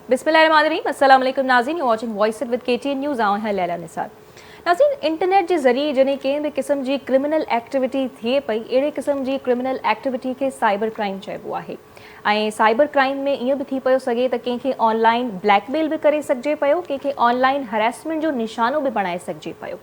बिस्मिल्लाहिर्रहमानिर्रहीम। अस्सलाम वालेकुम नाज़रीन, U watching voice it with KTN news. आऊं है लैला निसार। नाज़रीन, इंटरनेट जे ज़रिए जॾहिं कंहिं बि क़िस्म जी क्रिमिनल एक्टिविटी थिए पई, अहिड़े क़िस्म जी क्रिमिनल एक्टिविटी खे साइबर क्राइम चइबो आहे। ऐं साइबर क्राइम में ईअं बि थी पियो सघे त कंहिंखे ऑनलाइन ब्लैकमेल बि करे सघिजे पियो, कंहिंखे ऑनलाइन हरेसमेंट जो निशानो बि बणाए सघिजे पियो।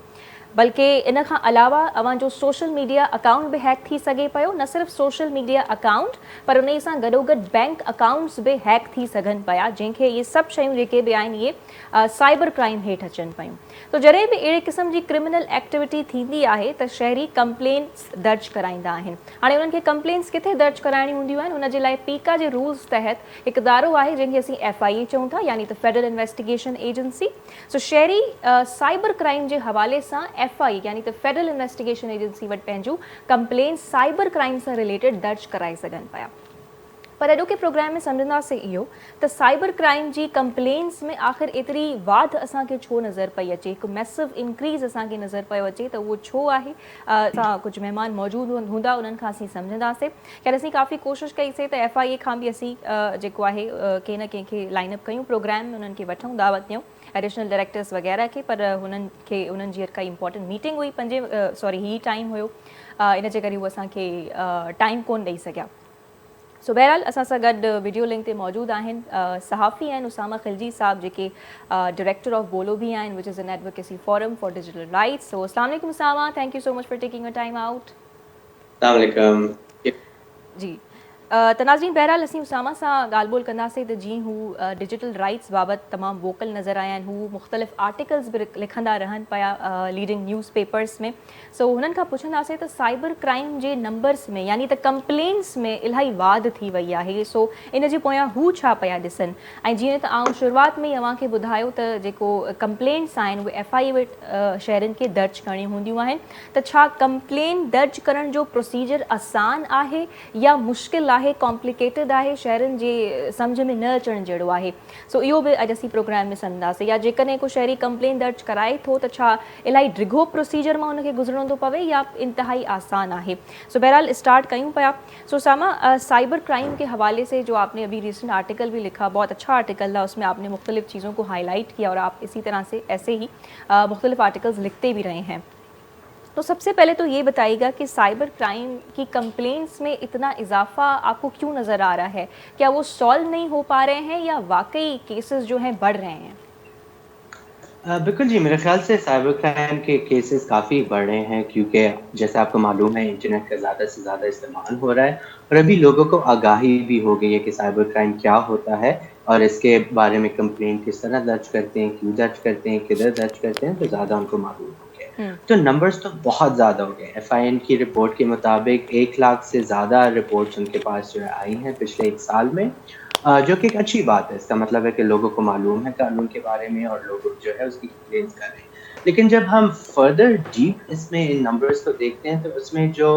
बल्कि इन खां अलावा अवांजो सोशल मीडिया अकाउंट बि हैक थी सघे पियो। न सिर्फ़ु सोशल मीडिया अकाउंट, पर उन सां गॾोगॾु बैंक अकाउंट्स बि हैक थी सघनि पिया, जंहिंखे इहे सभु शयूं जेके बि आहिनि इहे साइबर क्राइम हेठि अचनि पियूं। तो जॾहिं बि अहिड़े क़िस्म जी क्रिमिनल एक्टिविटी थींदी आहे त शहरी कंप्लेंट्स दर्ज कराईंदा आहिनि। हाणे उन्हनि खे कंप्लेंट्स किथे दर्ज कराइणी हूंदियूं आहिनि, उन जे लाइ पीका जे रूल्स तहत हिकु इदारो आहे जंहिंखे असीं FIA चऊं था, यानी त फेडरल इन्वेस्टिगेशन एजेंसी। सो शहरी साइबर क्राइम जे हवाले सां FIA यानी त फेडरल इन्वेस्टिगेशन एजेंसी वटि पंहिंजूं कंप्लेंट्स साइबर क्राइम सां रिलेटेड दर्ज कराए सघनि पिया। पर अॼोके प्रोग्राम में सम्झंदासीं इहो त साइबर क्राइम जी कंप्लेंट्स में आख़िर एतिरी वाध असांखे छो नज़र पई अचे, हिकु मैसिव इंक्रीज़ असांखे नज़र पियो अचे, त उहो छो आहे। असां कुझु महिमान मौजूदु हूंदा, उन्हनि खां असीं सम्झंदासीं। ख़ैर असीं काफ़ी कोशिशि कईसीं त FIA खां बि असीं जेको आहे कंहिं न कंहिंखे लाइनअप कयूं, प्रोग्राम में उन्हनि खे वठूं, दावत ॾियूं एडिशनल डायरेक्टर्स वग़ैरह खे, पर उन्हनि खे उन्हनि जी काई इंपॉर्टेंट मीटिंग हुई, ही टाइम हुयो, इन जे करे उहे असांखे टाइम कोन ॾेई सघिया। सो बहरहाल असां सां गॾु वीडियो लिंक ते मौजूदु आहिनि सहाफ़ी आहिनि उसामा खिलजी साहब, जेके डायरेक्टर ऑफ बोलो भी आहिनि, which is an advocacy forum for digital rights. So अस्सलाम वालेकुम Usama, thank you so much for taking a time out. अस्सलाम वालेकुम। जी त नाज़रीन, बहरहाल असीं उसामा सां ॻाल्हि ॿोल कंदासीं त जीअं हू डिजिटल राइट्स बाबति तमामु वोकल नज़र आया आहिनि, हू मुख़्तलिफ़ आर्टिकल्स बि लिखंदा रहनि पिया लीडिंग न्यूज़ पेपर्स में। सो हुननि खां पुछंदासीं त साइबर क्राइम जे नंबर्स में यानी त कंप्लेंट्स में इलाही वाध थी वई आहे, सो इन जे पोयां हू छा पिया ॾिसनि। ऐं जीअं त आउं शुरूआति में अव्हांखे ॿुधायो त जेको कंप्लेंट्स आहिनि उहे FIA वटि शहरनि खे दर्ज करणियूं हूंदियूं आहिनि, त छा कंप्लेंट दर्ज करण जो प्रोसीजर आसान आहे या मुश्किल आहे, कॉम्प्लिकेटेड आहे, शहरनि जे सम्झ में न अचण जहिड़ो आहे। सो इहो बि अॼु असीं प्रोग्राम में सम्झंदासीं। या जेकॾहिं को शहरी कंप्लेन दर्ज कराए थो त छा इलाही ड्रिघो प्रोसीजर मां हुनखे गुज़रणो थो पवे या इंतिहाई आसान आहे। सो बहरहाल स्टार्ट कयूं पिया। सो सामा, साइबर क्राइम के हवाले से जो आपने अभी रिसेंट आर्टिकल भी लिखा, बहुत अच्छा आर्टिकल था, उसमें आपने मुख्तलिफ चीज़ों को हाईलाइट किया और आप इसी तरह से ऐसे ही मुख्तलिफ आर्टिकल्स लिखते भी रहे हैं। तो सबसे पहले तो ये बताइएगा कि साइबर क्राइम की कंप्लेंट्स में इतना इजाफा आपको क्यों नज़र आ रहा है? क्या वो सॉल्व नहीं हो पा रहे हैं या वाकई केसेस जो हैं बढ़ रहे हैं? बिल्कुल जी, मेरे ख्याल से साइबर क्राइम के केसेस काफ़ी बढ़ रहे हैं, क्योंकि जैसे आपको मालूम है इंटरनेट का ज़्यादा से ज़्यादा इस्तेमाल हो रहा है और अभी लोगों को आगाही भी हो गई है कि साइबर क्राइम क्या होता है और इसके बारे में कंप्लेंट किस तरह दर्ज करते हैं, क्यों दर्ज करते हैं, किधर दर्ज करते हैं, तो ज़्यादा उनको मालूम हो गया। तो नंबर्स तो बहुत ज़्यादा हो गए। FIN की रिपोर्ट के मुताबिक 1 लाख से ज़्यादा रिपोर्ट्स उनके पास जो है आई हैं पिछले 1 साल में, जो कि एक अच्छी बात है। इसका मतलब है कि लोगों को मालूम है कानून के बारे में और लोग जो है उसकी कंप्लेंट्स कर रहे हैं। लेकिन जब हम फर्दर डीप इसमें इन नंबर्स को देखते हैं तो उसमें जो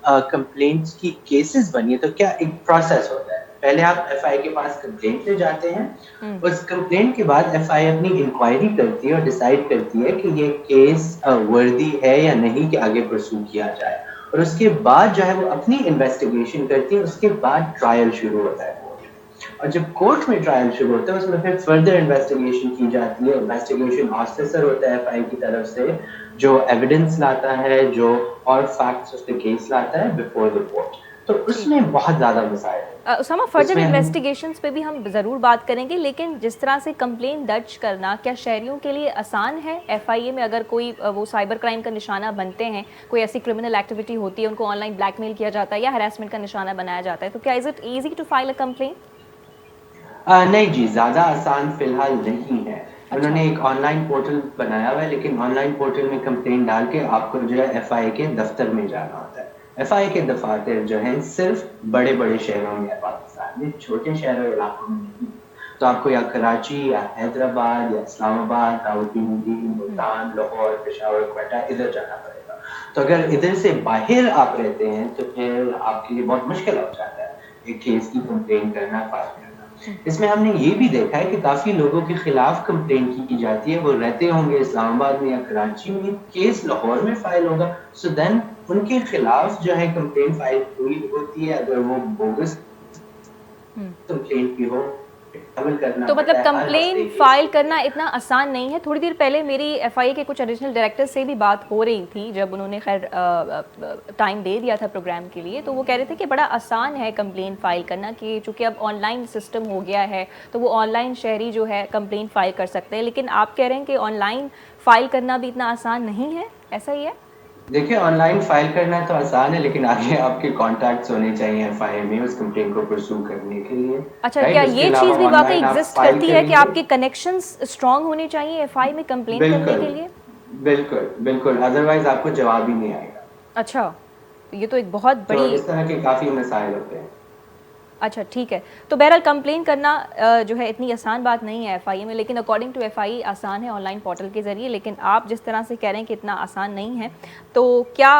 कंप्लेंट्स की केसेस बनी है, तो क्या एक प्रोसेस होता है। पहले आप FIA के पास कंप्लेंट ले जाते हैं, उस कंप्लेंट के बाद FIA अपनी इंक्वायरी करती है और डिसाइड करती है कि ये केस वर्दी है या नहीं कि आगे परस्यू किया जाए, और उसके बाद जो है वो अपनी इन्वेस्टिगेशन करती है। उसके बाद ट्रायल शुरू होता है कोर्ट में, और जब कोर्ट में ट्रायल शुरू होता है उसमें फिर फर्दर इन्वेस्टिगेशन की जाती है। इन्वेस्टिगेशन ऑफिसर होता है FIA की तरफ से, जो एविडेंस लाता है, जो और फैक्ट्स उस पे केस लाता है बिफोर द कोर्ट। तो उसमें बहुत ज़्यादा मसाइल है। उसामा, फर्दर इन्वेस्टिगेशंस पे भी हम ज़रूर बात करेंगे, लेकिन जिस तरह से कंप्लेन दर्ज करना क्या शहरियों के लिए आसान है? FIA में अगर कोई वो साइबर क्राइम का निशाना बनते हैं, कोई ऐसी क्रिमिनल एक्टिविटी होती है, उनको ऑनलाइन ब्लैकमेल किया जाता है या हरासमेंट का निशाना बनाया जाता है, तो क्या is it easy to file a complain? नहीं जी, ज़्यादा आसान फ़िलहाल नहीं है। उन्होंने एक ऑनलाइन पोर्टल बनाया हुआ है, लेकिन ऑनलाइन पोर्टल में कंप्लेंट डाल के आपको जो है FIA के दफ्तर में जाना होता है। FIA के दफातर जो हैं सिर्फ बड़े-बड़े शहरों में है पाकिस्तान में, छोटे शहरों इलाकों में नहीं। तो आपको या कराची या हैदराबाद या इस्लामाबाद, रावलपिंडी, मुल्तान, लाहौर, पेशावर, क्वेटा इधर जाना पड़ेगा। तो अगर इधर से बाहर आप रहते हैं तो फिर आपके लिए बहुत मुश्किल हो जाता है एक केस की कंप्लेंट करना, फाइल करना। इसमें हमने ये भी देखा है कि काफ़ी लोगों के खिलाफ कंप्लेंट की जाती है, वो रहते होंगे इस्लामाबाद में या कराची में, केस लाहौर में फाइल होगा। सो देन उनके खिलाफ जो है कंप्लेंट फाइल हुई होती है, अगर वो बोगस कंप्लेंट भी हो ट्रैवल करना तो पड़ता मतलब है हर कंप्लेन हफ्ते के फाइल लिए। करना इतना आसान नहीं है। थोड़ी देर पहले मेरी एफआईए के कुछ एडिशनल डायरेक्टर से भी बात हो रही थी, जब उन्होंने खैर टाइम दे दिया था प्रोग्राम के लिए, तो वो कह रहे थे कि बड़ा आसान है कंप्लेन फाइल करना, कि चूँकि अब ऑनलाइन सिस्टम हो गया है तो वो ऑनलाइन शहरी जो है कंप्लेन फाइल कर सकते हैं। लेकिन आप कह रहे हैं कि ऑनलाइन फाइल करना भी इतना आसान नहीं है, ऐसा ही है? देखिए, ऑनलाइन फाइल करना तो आसान है, लेकिन आगे आपके कॉन्टैक्ट्स होने चाहिए एफआईआर में उस कंप्लेंट को परस्यू करने के लिए, अच्छा, क्या राइट? इसके ये अलावा चीज़ भी वाकई ऑनलाइन आप एग्जिस्ट फाइल करती है कि करेंगे। आपके कनेक्शंस स्ट्रांग होने चाहिए एफआई में कंप्लेन करने बिल्कुल, के लिए? बिल्कुल, बिल्कुल, अदरवाइज़ आपको जवाब ही नहीं आएगा। अच्छा, तो ये तो एक बहुत तो बड़ी। इस तरह के काफ़ी मसाइल होते हैं। अच्छा, ठीक है। तो बहरहाल कंप्लेन करना जो है इतनी आसान बात नहीं है एफआईए में, लेकिन अकॉर्डिंग टू एफआई आसान है ऑनलाइन पोर्टल के ज़रिए। लेकिन आप जिस तरह से कह रहे हैं कि इतना आसान नहीं है, तो क्या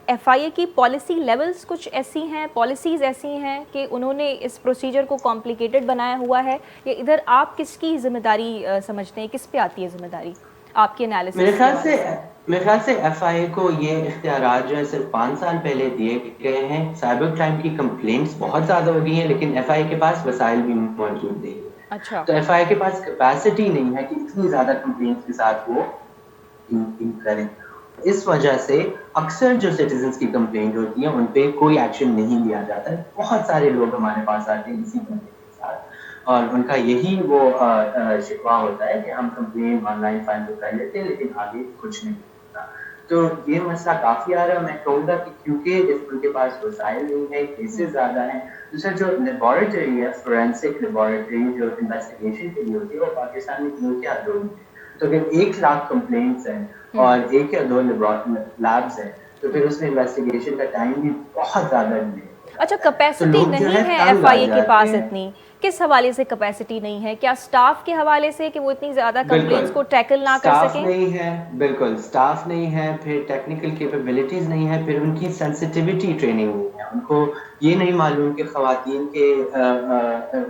एफआईए की पॉलिसी लेवल्स कुछ ऐसी हैं, पॉलिसीज़ ऐसी हैं कि उन्होंने इस प्रोसीजर को कॉम्प्लिकेटेड बनाया हुआ है, या इधर आप किसकी ज़िम्मेदारी समझते हैं, किस पे आती है ज़िम्मेदारी आपके मेरे एनालिसिस के ख्याल से हवाले से? मेरे ख्याल से एफआईए को ये इख्तियारात जो है सिर्फ 5 साल पहले दिए गए हैं। साइबर क्राइम की कंप्लेंट्स बहुत ज़्यादा हो गई हैं, लेकिन एफआईए के पास वसाइल भी मौजूद नहीं है। अच्छा। तो एफआईए के पास कैपेसिटी नहीं है कि इतनी ज़्यादा कंप्लेंट्स के साथ वो इन करें। इस वजह से अक्सर जो सिटीजन्स की कंप्लेंट होती है उन पे कोई एक्शन नहीं लिया जाता है। बहुत सारे लोग हमारे पास आते हैं इसी कंप्लेंट के साथ, और उनका यही वो शिकवा होता है कि हम कंप्लेंट ऑनलाइन फाइल तो कर लेते हैं, लेकिन आगे कुछ नहीं होता। तो ये मसला काफ़ी आ रहा है। मैं कहूँगा कि क्योंकि उनके पास वसाइल नहीं है, केसेस ज़्यादा हैं। दूसरा जो लेबॉरेटरी है, फोरेंसिक लेबॉरेटरी जो इन्वेस्टिगेशन के लिए होती है, वो पाकिस्तान में 1 या 2 है। तो अगर 1 लाख कंप्लेंट्स हैं और 1 या 2 लैब्स हैं, तो फिर उसमें इन्वेस्टिगेशन का टाइम भी बहुत ज़्यादा डिले हो अच्छा, जाता है। तो कैपेसिटी लोग जो नहीं है है तंग आ एफआईए के जाते पास हैं। इतनी? किस हवाले से कैपेसिटी नहीं है? क्या स्टाफ के हवाले से कि वो इतनी ज़्यादा बिल्कुल, कंप्लेंट्स को टैकल ना कर स्टाफ सकें? नहीं है, बिल्कुल, स्टाफ नहीं है, फिर टेक्निकल कैपेबिलिटीज़ नहीं है, फिर उनकी सेंसिटिविटी ट्रेनिंग नहीं है। उनको ये नहीं मालूम कि ख़वातीन के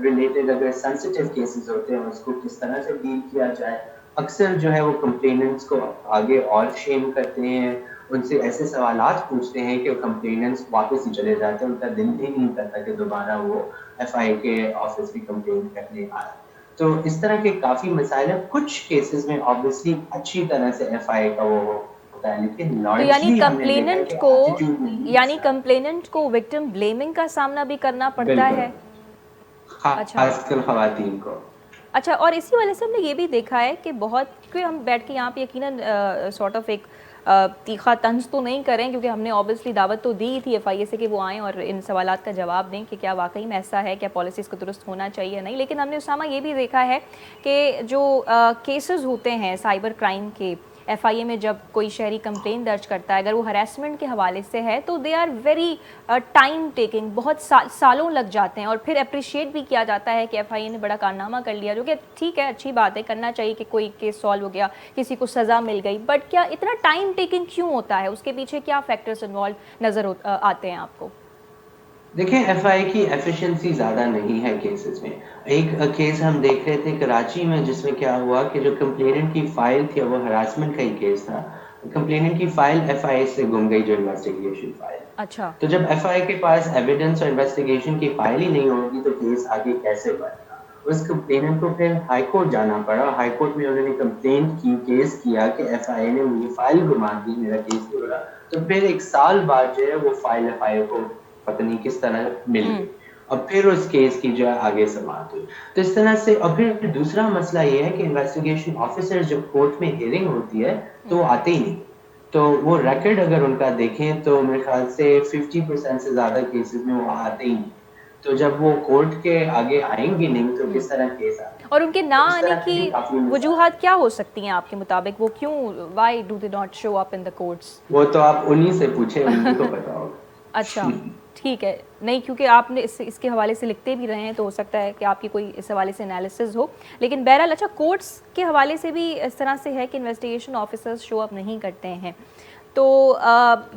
रिलेटेड अगर सेंसिटिव केसेस होते हैं, उसको किस तरह से डील किया जाए। अक्सर जो है वो कंप्लेनेंट्स को आगे और शेम करते हैं, उनसे ऐसे सवालात पूछते हैं कि कंप्लेनेंट्स वापस ही चले जाते हैं, उनका दिल भी नहीं करता कि दोबारा वो एफआईए के ऑफिस में कंप्लेंट करने आए। तो इस तरह के काफ़ी मसाइल हैं। कुछ केसेस में ऑब्वियसली अच्छी तरह से एफआईए का वो होता है, लेकिन तो यानी लार्जली हमने देखा है कि एटीट्यूड में ही मसला है। कंप्लेनेंट को विक्टिम ब्लेमिंग का सामना भी करना पड़ता बिल्कुल, है? अच्छा। खासकर ख़वातीन को। अच्छा, और इसी वजह से हमने ये भी देखा है कि बहुत, क्योंकि हम बैठ के यहाँ पे यकीनन सॉर्ट ऑफ एक तीखा तंज तो नहीं करें, क्योंकि हमने ऑब्वियसली दावत तो दी थी एफआईए से कि वो आएँ और इन सवालात का जवाब दें कि क्या वाकई में ऐसा है, क्या पॉलिसीज़ को दुरुस्त होना चाहिए नहीं। लेकिन हमने उसामा ये भी देखा है कि जो केसेस होते हैं साइबर क्राइम के, एफआईए में जब कोई शहरी कंप्लेन दर्ज करता है, अगर वो हरासमेंट के हवाले से है, तो they are very time taking, बहुत सालों लग जाते हैं। और फिर अप्रिशिएट भी किया जाता है कि एफआईए ने बड़ा कारनामा कर लिया, जो कि ठीक है, अच्छी बात है, करना चाहिए कि कोई केस सॉल्व हो गया, किसी को सज़ा मिल गई। बट क्या इतना टाइम टेकिंग क्यों होता है? उसके पीछे क्या फैक्टर्स इन्वॉल्व नज़र आते हैं आपको? देखिए, एफआईए की एफिशिएंसी ज़्यादा नहीं है केसेस में। एक केस हम देख रहे थे कराची में, जिसमें क्या हुआ कि जो कंप्लेनेंट की फाइल थी, वो हरासमेंट का ही केस था। कंप्लेनेंट की फाइल एफआईए से गुम गई, जो इन्वेस्टिगेशन फाइल। अच्छा। तो जब एफआईए के पास एविडेंस और इन्वेस्टिगेशन की फाइल ही नहीं होगी, तो केस आगे कैसे बढ़ेगा? उस कंप्लेनेंट को फिर हाई कोर्ट जाना पड़ा। हाई कोर्ट में उन्होंने कंप्लेंट की, केस किया कि एफआईए ने मेरी फाइल घुमा दी, मेरा केस नहीं हो रहा। तो फिर 1 साल बाद जो है वो फाइल एफआईए को पता नहीं किस तरह मिल गई। अब फिर उस केस की जो है आगे समाप्त हुई। तो इस तरह से, और फिर दूसरा मसला ये है कि इन्वेस्टिगेशन ऑफिसर जब कोर्ट में हियरिंग होती है, तो वो आते ही नहीं। तो वो रिकॉर्ड अगर उनका देखें तो मेरे ख्याल से 50% से ज़्यादा केसेस में वो आते ही नहीं। तो जब वो कोर्ट के आगे आएंगे नहीं, तो किस तरह केस आएगा? और उनके ना तो इस आने तरह के की भी काफ़ी मसाइल। वजूहात क्या हो सकती हैं आपके मुताबिक? वो क्यों, why do they not show up in the courts? वो तो आप उन्हीं से पूछे, उन्हीं को पता अच्छा, होगा। ठीक है। नहीं, क्योंकि आपने इसके हवाले से लिखते भी रहे हैं, तो हो सकता है कि आपकी कोई इस हवाले से एनालिसिस हो। लेकिन बहरहाल, अच्छा, कोर्ट्स के हवाले से भी इस तरह से है कि इन्वेस्टिगेशन ऑफिसर्स शो अप नहीं करते हैं। तो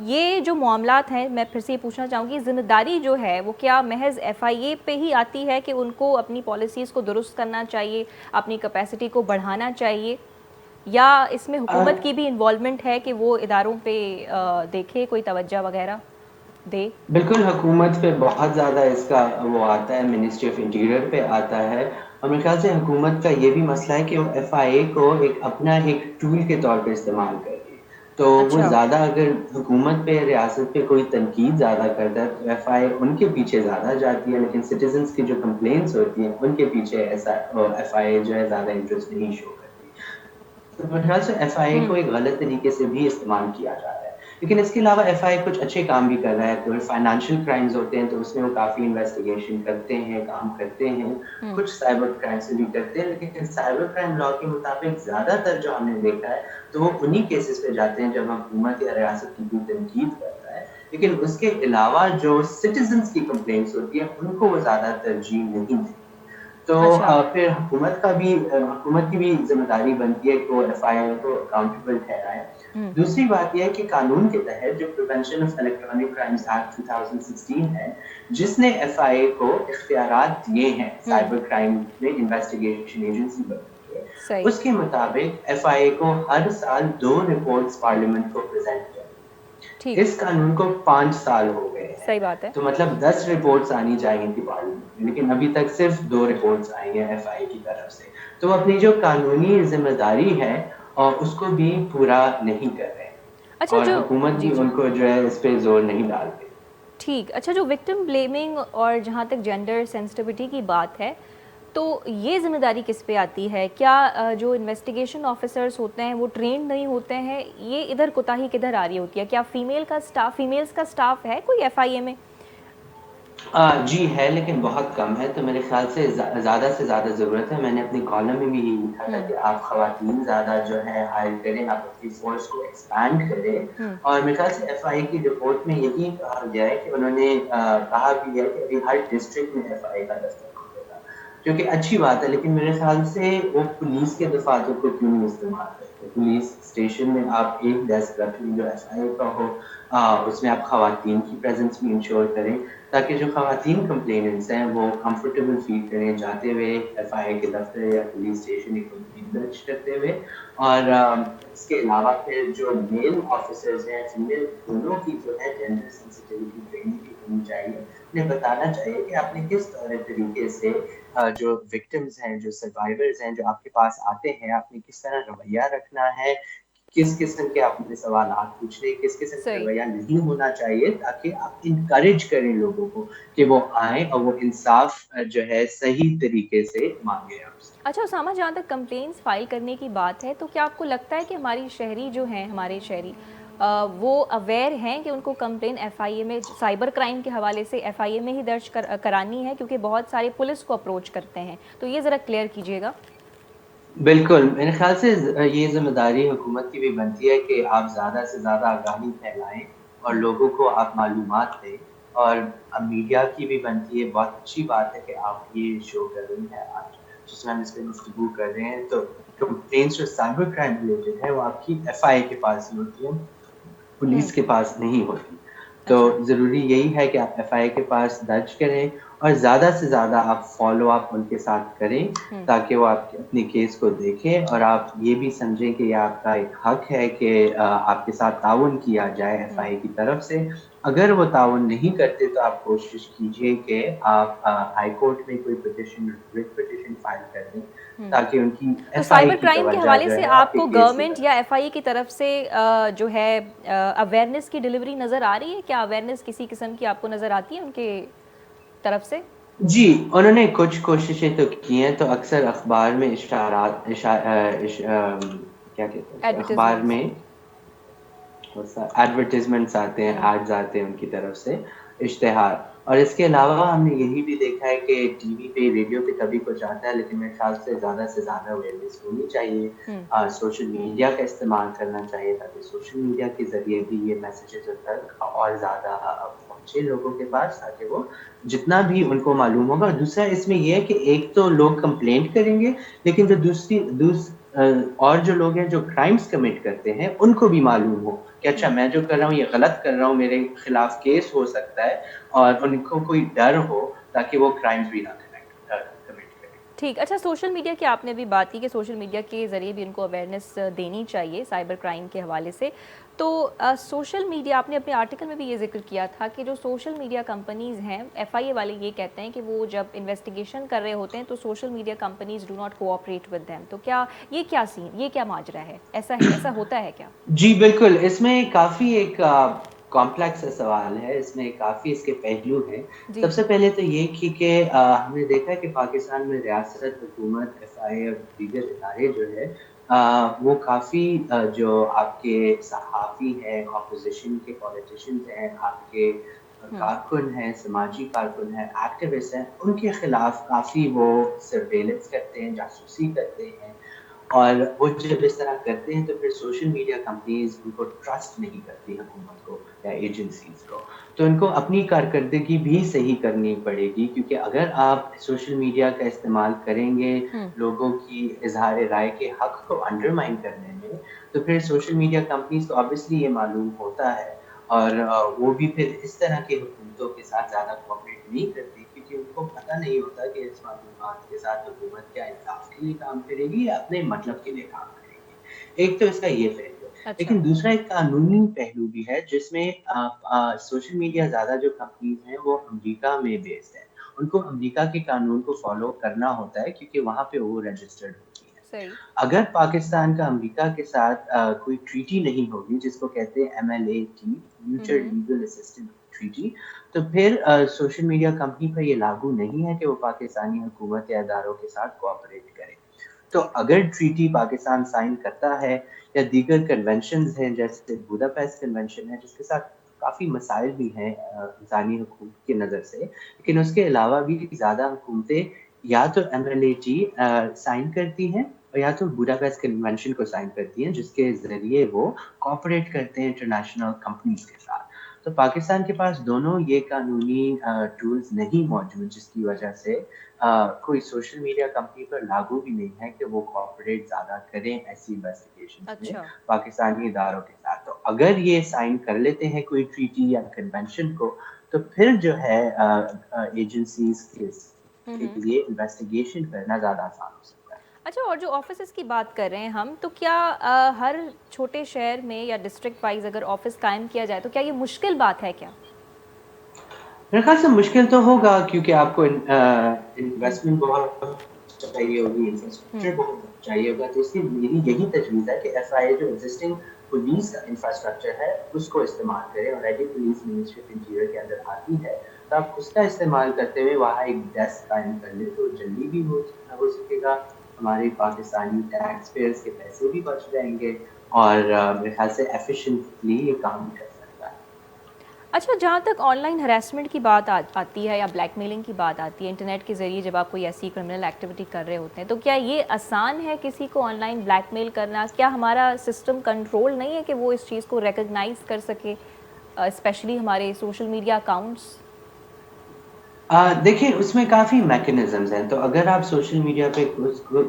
ये जो मामलात हैं, मैं फिर से ये पूछना चाहूँगी, ज़िम्मेदारी जो है वो क्या महज़ एफआईए पे ही आती है कि उनको अपनी पॉलिसीज़ को दुरुस्त करना चाहिए, अपनी कैपेसिटी को बढ़ाना चाहिए, या इसमें हुकूमत की भी इन्वॉल्वमेंट है कि वो इदारों पे देखे, कोई तवज्जो वगैरह दे? बिल्कुल, हुकूमत पे बहुत ज़्यादा इसका वो आता है, मिनिस्ट्री ऑफ इंटीरियर पे आता है। اور میرے خیال سے حکومت کا یہ بھی مسئلہ ہے کہ وہ FIA کو اپنا ایک ٹول کے طور پہ استعمال کر رہی ہے. تو وہ اچھا زیادہ اگر حکومت پہ ریاست پہ کوئی تنقید زیادہ کرتا ہے تو FIA ان کے پیچھے زیادہ جاتی ہے، لیکن سٹیزنس کی جو کمپلینٹس ہوتی ہیں ان کے پیچھے ایسا FIA جو ہے زیادہ انٹرسٹ نہیں شو کرتی. تو میرے خیال سے FIA کو ہوں ایک غلط طریقے سے بھی استعمال کیا جا رہا ہے. لیکن اس کے علاوہ FIA کچھ اچھے کام بھی کر رہا ہے. کوئی فائنینشیل کرائمز ہوتے ہیں تو اس میں وہ کافی انویسٹیگیشن کرتے ہیں، کام کرتے ہیں. ہوں کچھ سائبر کرائم سے بھی کرتے ہیں، لیکن سائبر کرائم لا کے مطابق زیادہ تر جو ہم نے دیکھا ہے تو وہ انہی کیسز پہ جاتے ہیں جب حکومت یا ریاست کی کوئی تنقید کرتا ہے. لیکن اس کے علاوہ جو سٹیزنس کی کمپلینٹس ہوتی ہیں ان کو وہ زیادہ ترجیح نہیں دیتے. تو اچھا پھر حکومت کی بھی ذمہ داری بنتی ہے کہ وہ FIA کو اکاؤنٹیبل ٹھہرائے. ہوں دوسری بات یہ ہے کہ قانون کے تحت جو prevention of electronic crimes act 2016 ہے، جس نے FIA کو اختیارات دیے ہیں ہوں سائبر کرائم میں انویسٹیگیشن ایجنسی بننے کے، صحیح اس کے مطابق FIA کو ہر سال 2 رپورٹس پارلیمنٹ کو پریزنٹ کرنی. ٹھیک اس قانون کو 5 سال ہو گئے ہیں، صحیح بات ہے تو مطلب 10 رپورٹس آنی چاہیے تھی پارلیمنٹ میں، لیکن ابھی تک صرف 2 رپورٹس آئی ہیں FIA کی طرف سے. تو وہ اپنی جو قانونی ذمہ داری ہے اور اس کو بھی پورا نہیں کر رہے ہیں، اچھا اور جو حکومت جی بھی جی ان کو جو ہے اس پہ زور نہیں ڈالتے. ٹھیک اچھا جو وکٹم بلیمنگ اور جہاں تک جینڈر سینسٹیوٹی کی بات ہے تو یہ ذمہ داری کس پہ آتی ہے؟ کیا جو انویسٹیگیشن آفیسرز ہوتے ہیں وہ ٹرینڈ نہیں ہوتے ہیں؟ یہ ادھر کوتاہی کدھر آ رہی ہوتی ہے؟ کیا فیمیلز کا سٹاف ہے کوئی FIA میں؟ جی ہے، لیکن بہت کم ہے. تو میرے خیال سے زیادہ سے زیادہ ضرورت ہے. میں نے اپنی کالم میں بھی یہی لکھا تھا ہوں کہ آپ خواتین زیادہ جو ہے ہائر کریں، آپ اپنی فورس کو ایکسپینڈ کریں. ہوں اور میرے خیال سے FIA کی رپورٹ میں یہی کہا گیا ہے کہ انہوں نے کہا بھی ہے کہ ابھی ہر ڈسٹرکٹ میں FIA کا دفتر کھلے گا، جو کہ اچھی بات ہے. لیکن میرے خیال سے وہ پولیس کے دفاتر کو کیوں نہیں استعمال کرتے؟ پولیس اسٹیشن میں آپ ایک ڈیسک رکھ لیں جو FIA کا ہو، اس میں آپ خواتین کی پریزنس بھی انشور کریں تاکہ جو خواتین کمپلیننٹس ہیں وہ کمفرٹیبل فیل کریں جاتے ہوئے FIA کے دفتر یا پولیس اسٹیشن ایک کمپلین درج کرتے ہوئے. اور اس کے علاوہ پھر جو میل آفیسرز ہیں، فیمیل، دونوں کی جو ہے جینڈر سینسٹیوٹی ٹریننگ بھی ہونی چاہیے. انہیں بتانا چاہیے کہ آپ نے کس طریقے سے جو وکٹمز ہیں، جو سروائیورز ہیں، جو آپ کے پاس آتے ہیں، آپ نے کس طرح رویہ رکھنا ہے، کس قسم کے آپ نے سوالات پوچھنے، کس قسم کا صحیح رویہ نہیں ہونا چاہیے، تاکہ آپ انکریج کریں لوگوں کو کہ وہ آئیں اور وہ انصاف جو ہے صحیح طریقے سے مانگے آپ سے. اچھا اسامہ جہاں تک کمپلینس فائل کرنے کی بات ہے تو کیا آپ کو لگتا ہے کہ ہماری شہری جو ہیں ہمارے شہری وہ اویئر ہیں کہ ان کو کمپلین FIA میں سائبر کرائم کے حوالے سے FIA میں ہی درج کرانی ہے؟ کیونکہ بہت سارے پولیس کو اپروچ کرتے ہیں، تو یہ ذرا کلیئر کیجیے گا. بالکل، میرے خیال سے یہ ذمہ داری حکومت کی بھی بنتی ہے کہ آپ زیادہ سے زیادہ آگاہی پھیلائیں اور لوگوں کو آپ معلومات دیں. اور اب میڈیا کی بھی بنتی ہے. بہت اچھی بات ہے کہ آپ یہ شو کر رہی ہیں آج، جس میں ہم اس پہ گفتگو کر رہے ہیں. تو کمپلینس جو سائبر کرائم ریلیٹڈ ہے وہ آپ کی FIA کے پاس ہی ہوتی ہے، پولیس کے پاس نہیں ہوتی. تو اچھا ضروری یہی ہے کہ آپ FIA کے پاس درج کریں اور زیادہ سے زیادہ آپ فالو اپ ان کے ساتھ کریں تاکہ وہ آپ اپنے کیس کو دیکھیں اور آپ یہ بھی سمجھیں کہ یہ آپ کا ایک حق ہے کہ آپ کے ساتھ تعاون کیا جائے FIA کی طرف سے. اگر وہ تعاون نہیں کرتے تو آپ کوشش کیجئے کہ آپ ہائی کورٹ میں کوئی پٹیشن فائل کر دیں تاکہ ان کی تو FIA سائبر کی کرائم کے توجہ حوالے جو سے ہے آپ آپ کے کو کیس کی گورنمنٹ طرف. یا FIA کی طرف سے جو ہے اویئرنیس کی ڈلیوری نظر آ رہی ہے؟ کیا اویئرنیس کسی قسم کی آپ کو نظر آتی ہے ان کے طرف سے؟ جی، انہوں نے کچھ کوششیں تو کی ہیں. تو اکثر اخبار میں اشارات کیا کہتے ہیں اس کو، اخبار ایڈورٹیزمنٹس. میں ایڈورٹیزمنٹس آتے ہیں، ہوں ایڈز آتے ہیں ان کی طرف سے، اشتہار. اور اس کے علاوہ ہم نے یہی بھی دیکھا ہے کہ ٹی وی پہ، ریڈیو پہ کبھی کچھ آتا ہے، لیکن میرے خیال سے زیادہ اویئرنیس ہونی چاہیے. ہوں سوشل میڈیا کا استعمال کرنا چاہیے تاکہ سوشل میڈیا کے ذریعے بھی یہ میسیجز تک اور زیادہ پہنچے لوگوں کے پاس، تاکہ وہ جتنا بھی ان کو معلوم ہوگا. اور دوسرا اس میں یہ ہے کہ ایک تو لوگ کمپلینٹ کریں گے، لیکن جو اور جو لوگ ہیں جو کرائمز کمٹ کرتے ہیں ان کو بھی معلوم ہو کہ اچھا میں جو کر رہا ہوں یہ غلط کر رہا ہوں، میرے خلاف کیس ہو سکتا ہے، اور ان کو کوئی ڈر ہو تاکہ وہ کرائمز بھی نہ کمٹ کریں. ٹھیک. اچھا سوشل میڈیا کی آپ نے بھی بات کی کہ سوشل میڈیا کے ذریعے بھی ان کو اویئرنیس دینی چاہیے سائبر کرائم کے حوالے سے. تو سوشل میڈیا آپ نے اپنے آرٹیکل میں بھی یہ ذکر کیا تھا کہ جو سوشل میڈیا کمپنیز ہیں ایف آئی اے والے یہ کہتے ہیں کہ وہ جب انویسٹیگیشن کر رہے ہوتے ہیں تو social media companies do not cooperate with them. تو کیا یہ کیا ماجرا ہے؟ ایسا ہوتا ہے کیا؟ جی بالکل، اس میں کافی ایک کمپلیکس سوال ہے، اس میں کافی اس کے پہلو ہیں. جی. سب سے پہلے تو یہ کہ ہم نے دیکھا کہ پاکستان میں ریاست، حکومت، ایف آئی اے اور دیگر ادارے جو ہے وہ کافی جو آپ کے صحافی ہیں، اپوزیشن کے پولیٹیشنز ہیں، آپ کے کارکن ہیں، سماجی کارکن ہیں، ایکٹیوسٹ ہیں، ان کے خلاف کافی وہ سرویلنس کرتے ہیں، جاسوسی کرتے ہیں. اور وہ جب اس طرح کرتے ہیں تو پھر سوشل میڈیا کمپنیز ان کو ٹرسٹ نہیں کرتی، حکومت کو یا ایجنسیز کو. تو ان کو اپنی کارکردگی بھی صحیح کرنی پڑے گی، کیونکہ اگر آپ سوشل میڈیا کا استعمال کریں گے لوگوں کی اظہار رائے کے حق کو انڈرمائن کرنے میں، تو پھر سوشل میڈیا کمپنیز کو obviously یہ معلوم ہوتا ہے، اور وہ بھی پھر اس طرح کی حکومتوں کے ساتھ زیادہ کوآپریٹ نہیں کرتی، کیونکہ ان کو پتہ نہیں ہوتا کہ اس معلومات کے ساتھ حکومت کیا انصاف کے لیے کام کرے گی یا اپنے مطلب کے لیے کام کرے گی. ایک تو اس کا یہ پہلو ہے. اچھا. لیکن دوسرا ایک قانونی پہلو بھی ہے، جس میں سوشل میڈیا زیادہ جو کمپنیز ہیں وہ امریکہ میں بیسڈ ہے. ان کو امریکہ کے قانون کو فالو کرنا ہوتا ہے، کیونکہ وہاں پہ وہ رجسٹرڈ ہوتی ہے. صحیح. اگر پاکستان کا امریکہ کے ساتھ کوئی ٹریٹی نہیں ہوگی، جس کو کہتے ہیں MLAT، mutual legal assistance treaty, تو پھر سوشل میڈیا کمپنی پر یہ لاگو نہیں ہے کہ وہ پاکستانی حکومت یا اداروں کے ساتھ کوآپریٹ کرے. تو اگر ٹریٹی پاکستان سائن کرتا ہے یا دیگر کنونشنز ہیں جیسے بوداپیسٹ کنونشن ہے، جس کے ساتھ کافی مسائل بھی ہیں انسانی حقوق کی نظر سے، لیکن اس کے علاوہ بھی زیادہ حکومتیں یا تو MLAT سائن کرتی ہیں اور یا تو بوداپیسٹ کنونشن کو سائن کرتی ہیں، جس کے ذریعے وہ کوآپریٹ کرتے ہیں انٹرنیشنل کمپنیز کے ساتھ. تو پاکستان کے پاس دونوں یہ قانونی ٹولز نہیں موجود، جس کی وجہ سے کوئی سوشل میڈیا کمپنی پر لاگو بھی نہیں ہے کہ وہ کوآپریٹ زیادہ کریں ایسی انویسٹیگیشنز میں اچھا. پاکستانی اداروں کے ساتھ. تو اگر یہ سائن کر لیتے ہیں کوئی ٹریٹی یا کنونشن کو، تو پھر جو ہے ایجنسیز کے لیے انویسٹیگیشن کرنا زیادہ آسان ہو سکتا ہے. اچھا، اور جو آفیسز کی بات کر رہے ہیں ہم، تو کیا ہر چھوٹے شہر میں یا ڈسٹرکٹ وائز اگر آفس قائم کیا جائے تو کیا یہ مشکل بات ہے کیا؟ میرے خیال سے مشکل تو ہوگا، کیونکہ آپ کو انویسٹمنٹ بہت چاہیے ہوگی، انفراسٹرکچر بہت چاہیے ہوگا. تو اس لیے میری یہی تجویز ہے کہ ایف آئی اے جو ایگزسٹنگ پولیس کا انفراسٹرکچر ہے اس کو استعمال کریں. Already police ministry of interior کے اندر آتی ہے، تو آپ اس کا استعمال کرتے ہوئے وہاں ایک ڈیسک قائم کر لیں تو جلدی بھی ہو سکے گا. ہمارے پاکستانی ٹیکس پیئرز کے پیسے بھی بچ جائیں گے، اور میرے خیال سے ایفیشینٹلی یہ کام کر سکتا ہے. اچھا، جہاں تک آن لائن ہراسمنٹ کی بات آتی ہے یا بلیک میلنگ کی بات آتی ہے انٹرنیٹ کے ذریعے، جب آپ کوئی ایسی کرمنل ایکٹیویٹی کر رہے ہوتے ہیں، تو کیا یہ آسان ہے کسی کو آن لائن بلیک میل کرنا؟ کیا ہمارا سسٹم کنٹرول نہیں ہے کہ وہ اس چیز کو ریکگنائز کر سکے، اسپیشلی ہمارے سوشل میڈیا اکاؤنٹس؟ دیکھیں اس میں کافی میکینزمز ہیں. تو اگر آپ سوشل میڈیا پہ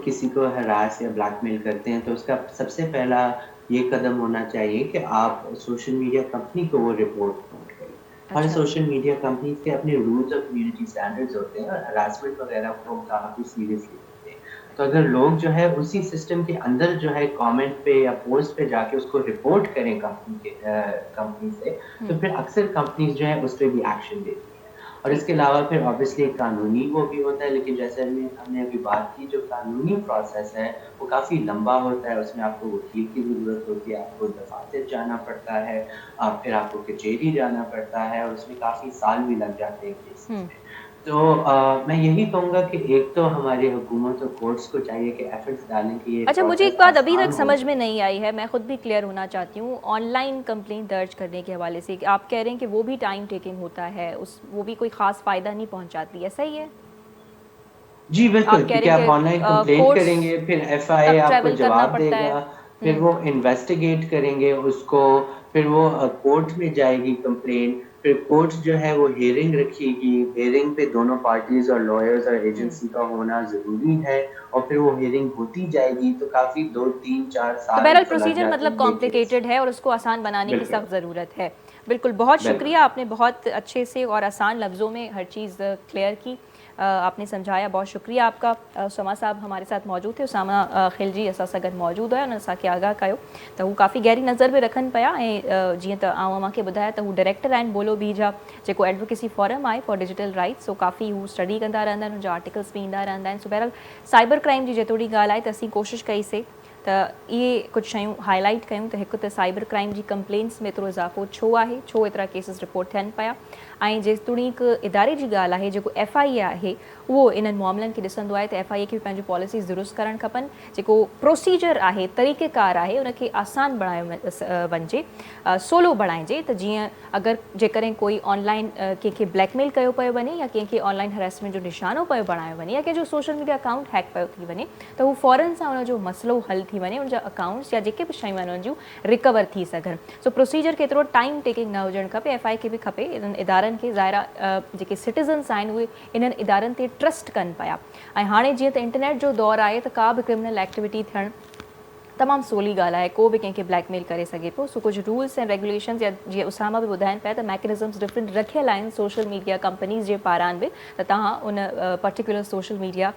کسی کو ہراس یا بلیک میل کرتے ہیں تو اس کا سب سے پہلا یہ قدم ہونا چاہیے کہ آپ سوشل میڈیا کمپنی کو وہ رپورٹ کریں. ہر اچھا. سوشل میڈیا کمپنیز کے اپنے رولز اور کمیونٹی اسٹینڈرڈز ہوتے ہیں، اور ہراسمنٹ وغیرہ کو کافی سیریسلی لیتے ہیں. تو اگر لوگ جو ہے اسی سسٹم کے اندر جو ہے کامنٹ پہ یا پوسٹ پہ جا کے اس کو رپورٹ کریں کمپنی سے، تو پھر اکثر کمپنیز جو ہے اس پہ بھی ایکشن لیتی ہیں. اور اس ٹھیک. کے علاوہ پھر obviously قانونی وہ بھی ہوتا ہے، لیکن جیسے ہم نے ابھی بات کی، جو قانونی پروسیس ہے وہ کافی لمبا ہوتا ہے. اس میں آپ کو وکیل کی ضرورت ہوتی ہے، آپ کو دفاتر جانا پڑتا ہے، پھر آپ کو کچہری جانا پڑتا ہے، اور اس میں کافی سال بھی لگ جاتے ہیں کیسز میں. تو میں یہی کہوں گا کہ ایک تو ہماری حکومت اور کورٹس کو چاہیے کہ ایفرٹس ڈالیں کہ یہ اچھا، مجھے ایک پروسیس بات ابھی آسان تک ہو سمجھ میں سکے. نہیں آئی ہے، میں خود بھی کلیئر ہونا چاہتی ہوں. آن لائن کمپلین درج کرنے کے حوالے سے آپ کہہ رہے ہیں کہ وہ بھی ٹائم ٹیکنگ ہوتا ہے، وہ بھی کوئی خاص فائدہ نہیں پہنچاتی، ایسا ہی ہے؟ جی بالکل، آپ کہہ رہے کیونکہ ہیں آپ آن لائن کہ کمپلینٹ کورٹس کریں گے، پھر ایف آئی اے تک آپ کو ٹریول کرنا جواب دے پڑتا ہے. گا، پھر وہ انویسٹیگیٹ کریں گے اس کو، پھر وہ کورٹ میں جائے گی کمپلین، پھر کورٹ جو ہے وہ ہیئرنگ رکھے گی. ہیئرنگ پہ دونوں پارٹیز اور لائرز اور ایجنسی کا ہونا ضروری ہے، اور پھر وہ ہیئرنگ ہوتی جائے گی. تو کافی 2 3 4 سال تو بہرحال تو لگ پروسیجر جاتے مطلب ہیں یہ کیس. کمپلیکیٹڈ ہے اور اس کو آسان بنانے کی بالکل سخت ضرورت ہے. بالکل، بہت بالکل. شکریہ، آپ نے بہت اچھے سے اور آسان لفظوں میں ہر چیز کلیئر کی. आपने समझाया, बहुत शुक्रिया आपका। उसामा साहब हमारे साथ मौजूद थे, उसामा खिलजी असां सां गॾु मौजूद हुया, उन्हनि असांखे आगाह कयो त हू काफ़ी गहरी नज़र बि रखनि पिया ऐं जीअं त आउं अव्हांखे ॿुधाया त हू डायरेक्टर आहिनि बोलो बी जा जेको एडवोकेसी फोरम आहे फॉर डिजिटल राइट्स, सो काफ़ी हू स्टडी कंदा रहंदा आहिनि, उनजा आर्टिकल्स बि ईंदा रहंदा आहिनि। सो बहरहाल साइबर क्राइम जी जेतोड़ी ॻाल्हि आहे त असीं कोशिशि कईसीं त इहे कुझु शयूं हाईलाइट कयूं त हिकु त साइबर क्राइम जी कंप्लेंट्स में एतिरो इज़ाफ़ो छो आहे, छो एतिरा केसिस रिपोर्ट थियनि पिया, ऐं जेतोणीक इदारे जी ॻाल्हि आहे जेको FIA आहे उहो इन्हनि मामलनि खे ॾिसंदो आहे त FIA खे पंहिंजूं पॉलिसीज़ दुरुस्त करणु खपनि, जेको प्रोसीजर आहे, तरीक़ेकार आहे, उनखे आसान बणायो वञिजे, सोलो बणाइजे, त जीअं अगरि जेकॾहिं कोई ऑनलाइन कंहिंखे ब्लैकमेल कयो पियो वञे या कंहिंखे ऑनलाइन हरासमेंट जो निशानो पियो बणायो वञे या कंहिंजो सोशल मीडिया अकाउंट हैक पियो थी वञे त हू फ़ौरन सां उनजो मसइलो हल थी वञे, उनजा अकाउंट्स या जेके बि शयूं आहिनि उनजूं रिकवर थी सघनि। सो प्रोसीजर केतिरो टाइम टेकिंग न हुजणु खपे, FIA खे बि खपे इन्हनि इदारनि खे ज़ाहिरा जेके सिटीज़न्स आहिनि उहे इन्हनि इदारनि ते ट्रस्ट कनि पिया। ऐं हाणे जीअं त इंटरनेट जो दौरु आहे त का बि क्रिमिनल एक्टिविटी थियणु तमामु सवली ॻाल्हि आहे, को बि कंहिंखे ब्लैकमेल करे सघे पियो। सो कुझु रूल्स ऐं रेगुलेशन्स या जीअं उसामा बि ॿुधाइनि पिया त मैकेनिज़म्स डिफरेंट रखियल आहिनि सोशल मीडिया कंपनीज़ जे पारां बि, त तव्हां उन पर्टिकुलर सोशल मीडिया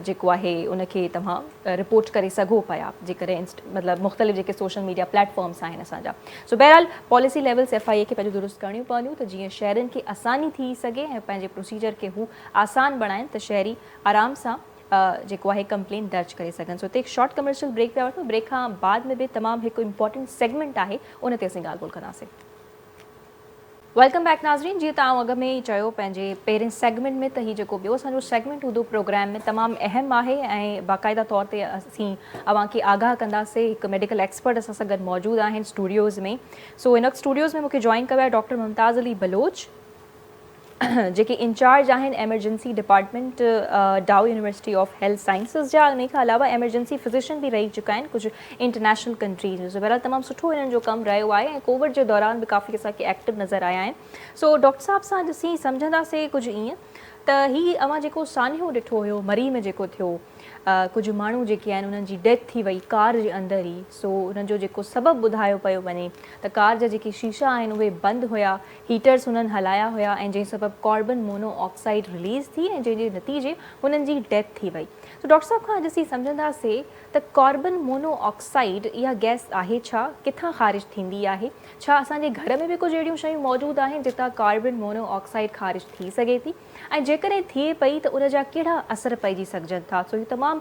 जेको आहे उनखे तव्हां रिपोर्ट करे सघो पिया, जेकॾहिं मतिलबु मुख़्तलिफ़ जेके सोशल मीडिया प्लेटफॉर्म्स आहिनि असांजा। सो बहरहाल पॉलिसी लेवल्स FIA खे पंहिंजो दुरुस्त करणियूं पवंदियूं त जीअं शहरनि खे आसानी थी सघे ऐं पंहिंजे प्रोसीजर खे हू आसान बणाइनि त शहरी आराम सां जेको आहे कंप्लेन दर्ज करे सघनि। सो हिते हिकु शॉर्ट कमर्शियल ब्रेक पिया वठूं, ब्रेक खां बाद में बि तमामु हिकु इंपॉर्टेंट सेगमेंट आहे उन ते असीं ॻाल्हि ॿोल कंदासीं। वेलकम बैक नाज़रीन, जीअं त आउं अॻु में ई चयो पंहिंजे पहिरें सेगमेंट में त हीउ जेको ॿियो असांजो सेगमेंट हूंदो प्रोग्राम में तमामु अहम आहे ऐं बाक़ाइदा तौर ते असीं अव्हांखे आगाह कंदासीं। हिकु मेडिकल एक्सपर्ट असां सां गॾु मौजूदु आहिनि स्टूडियोज़ में। सो इन स्टूडियोज़ में मूंखे जॉइन कयो आहे डॉक्टर मुमताज़ अली बलोच जेके इंचार्ज आहिनि एमरजेंसी डिपार्टमेंट डाउ यूनिवर्सिटी ऑफ हेल्थ साइंसिस जा, उन खां अलावा एमरजेंसी फिजिशियन बि रही चुका आहिनि कुझु इंटरनेशनल कंट्रीज़ में। सो बहरहाल तमामु सुठो हिननि जो कमु रहियो आहे ऐं कोविड जे दौरान बि काफ़ी असांखे एक्टिव नज़र आया आहिनि। सो डॉक्टर साहब सां ॾिसी सम्झंदासीं कुझु ईअं त हीउ अव्हां जेको सान्हो ॾिठो हुयो मरी में जेको थियो, कुझु माण्हू जेके आहिनि उन्हनि जी डेथ थी वई कार जे अंदरि ई। सो उन्हनि जो जेको सबबु ॿुधायो पियो वञे त कार जा जेके शीशा आहिनि उहे बंदि हुया, हीटर्स हुननि हलाया हुया ऐं जंहिं सबबु कार्बन मोनोऑक्साइड रिलीज़ थी ऐं जंहिंजे नतीजे हुननि जी डेथ थी वई। सो डॉक्टर साहब खां ॾिसी सम्झंदासीं त कार्बन मोनोऑक्साइड इहा गैस आहे छा, किथां ख़ारिज थींदी आहे, छा असांजे घर में बि कुझु अहिड़ियूं शयूं मौजूदु आहिनि जितां कार्बन मोनोऑक्साइड ख़ारिज थी सघे थी, ऐं जेकॾहिं थिए पई त उनजा कहिड़ा असर पइजी सघजनि था। सो हीअ तमामु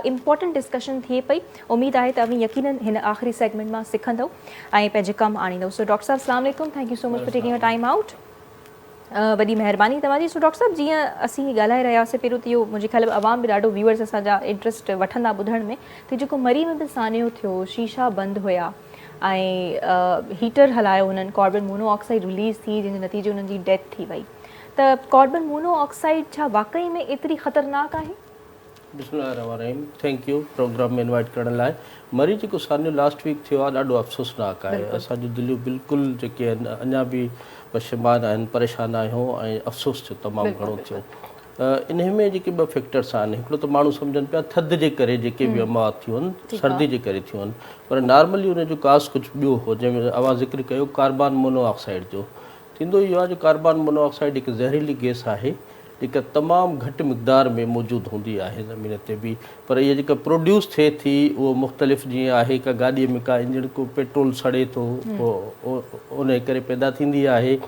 इम्पॉर्टेंट डिस्कशन थिए पई। उमेदु आहे त अव्हां यकीनन हिन आख़िरी सेगमेंट मां सिखंदव ऐं पंहिंजे कमु आणींदव। सो डॉक्टर साहब अस्सलाम वालेकुम, thank you so much for taking your time out. वॾी महिरबानी तव्हांजी। सो डॉक्टर साहब जीअं असीं ॻाल्हाए रहियासीं पहिरियों त इहो मुंहिंजे ख़्याल में अवाम बि ॾाढो व्यूअर्स असांजा इंट्रस्ट वठंदा ॿुधण में, त जेको मरी में बि सान्हो थियो, शीशा बंदि हुया ऐं हीटर हलायो हुननि, कार्बन मोनोऑक्साइड रिलीज़ थी जंहिंजे नतीजे हुननि जी डेथ थी वई, त कार्बन मोनोऑक्साइड छा वाक़ई में एतिरी ख़तरनाक आहे? बिस्मिल्लाहिर्रहमानिर्रहीम, थैंक यू प्रोग्राम में इनवाइट करण लाइ। मरी जेको सान्हो लास्ट वीक थियो आहे ॾाढो अफ़सोसनाक आहे। असांजूं दिलियूं बिल्कुलु जेके आहिनि अञा बि पशेमान आहिनि, परेशान आहियूं ऐं अफ़सोस थियो तमामु घणो थियो। इन में जेके ॿ फैक्टर्स आहिनि, हिकिड़ो त माण्हू सम्झनि पिया थधि जे करे जेके बि अमात थियूं आहिनि, सर्दी जे करे थियूं आहिनि, पर नॉर्मली उनजो कास कुझु ॿियो हो जंहिंमें अवां ज़िक्र कयो कार्बन मोनोऑक्साइड जो। थींदो इहो आहे जो कार्बन मोनोऑक्साइड हिकु ज़हरीली गैस आहे जेका तमामु घटि मिक़दार में मौजूदु हूंदी आहे ज़मीन ते बि, पर इहा जेका प्रोड्यूस थिए थी उहो मुख़्तलिफ़ जीअं आहे का गाॾीअ में का इंजन को पेट्रोल सड़े थो उन करे पैदा थींदी आहे,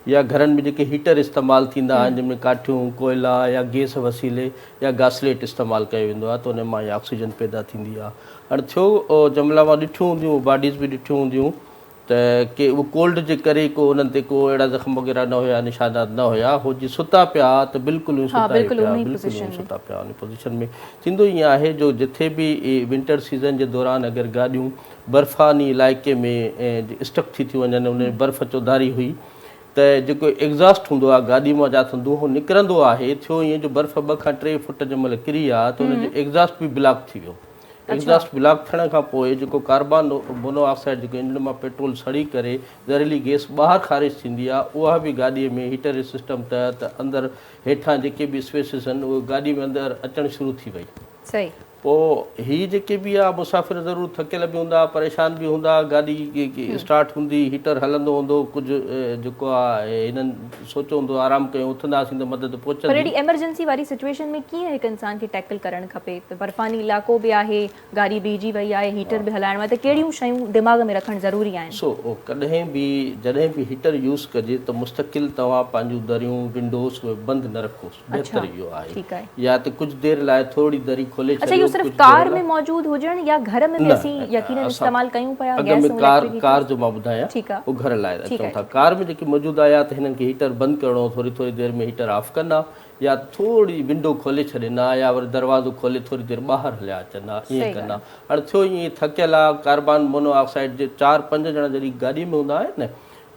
या घरनि में जेके हीटर इस्तेमालु थींदा आहिनि जंहिंमें काठियूं कोयला या गैस वसीले या गासलेट इस्तेमालु कयो वेंदो आहे त उन मां इहा ऑक्सीजन पैदा थींदी आहे। हाणे थियो जंहिंमहिल मां ॾिठियूं हूंदियूं बॉडीज़ बि ॾिठियूं हूंदियूं त के उहो कोल्ड जे करे को उन्हनि ते को अहिड़ा ज़ख़्म वग़ैरह न हुया, निशानात न हुया, हो जीअं सुता पिया त बिल्कुलु सुता पिया उन पोज़ीशन में। थींदो ईअं आहे जो जिथे बि विंटर सीज़न जे दौरान अगरि गाॾियूं बर्फ़ानी इलाइक़े में स्टक थी थियूं वञनि, उन बर्फ़ चौधारी हुई त जेको एग्ज़ॉस्ट हूंदो आहे गाॾी मां जाथो धुओं निकिरंदो आहे, थियो ईअं जो बर्फ़ 2 खां 3 फुट जंहिं महिल किरी आहे त उनजो एग्ज़ॉस्ट बि ब्लॉक थी वियो। एग्ज़ॉस्ट ब्लॉक थियण खां पोइ जेको कार्बन मोनोऑक्साइड जेको इंजन मां पेट्रोल सड़ी करे ज़हरीली गैस ॿाहिरि ख़ारिज थींदी आहे, उहा बि गाॾीअ में हीटर सिस्टम तहत अंदरि हेठां जेके बि स्पेसिस आहिनि उहे गाॾी में अंदरि अचणु शुरू थी वई। सही। पोइ हीअ जेके बि आहे मुसाफ़िर ज़रूरु थकियल बि हूंदा, परेशान बि हूंदा, गाॾी स्टार्ट हूंदी, हीटर हलंदो हूंदो, कुझु जेको आहे हिननि सोचियो हूंदो आराम कयूं, उथंदासीं त मदद पर पहुचंदी। एॾी एमरजेंसी वारी सिचुएशन में कीअं हिकु इंसान खे टैकल करणु खपे? त बर्फ़ानी इलाइक़ो बि आहे, गाॾी बीहजी वई आहे, हीटर बि हलाइणो आहे, त कहिड़ियूं शयूं दिमाग़ में रखणु ज़रूरी आहिनि? कॾहिं बि जॾहिं बि हीटर यूज़ कजे त मुस्तक़िल तव्हां पंहिंजूं दरियूं विंडोज़ उहे बंदि न रखोसि, बहितर इहो आहे। ठीकु आहे। या त कुझु देरि लाइ थोरी दरी खोले अच्छा, इहो सिर्फ़ु कार में मौजूदु हुजणु या घर में बि असीं यकीनन इस्तेमालु कयूं पिया? अॻ में कार जो मां ॿुधायां, ठीकु आहे, उहो घर लाइ चऊं था। कार में जेकी मौजूदु आहे त हिननि खे हीटर बंदि करिणो, थोरी थोरी देरि में हीटर ऑफ कंदा, या थोरी विंडो खोले छॾींदा, या वरी दरवाज़ो खोले थोरी देरि ॿाहिरि हलिया अचंदा, ईअं कंदा। हाणे थियो ईअं थकियल आहे, कार्बन मोनोऑक्साइड जे 4-5 ॼणा जॾहिं गाॾी में हूंदा आहिनि न,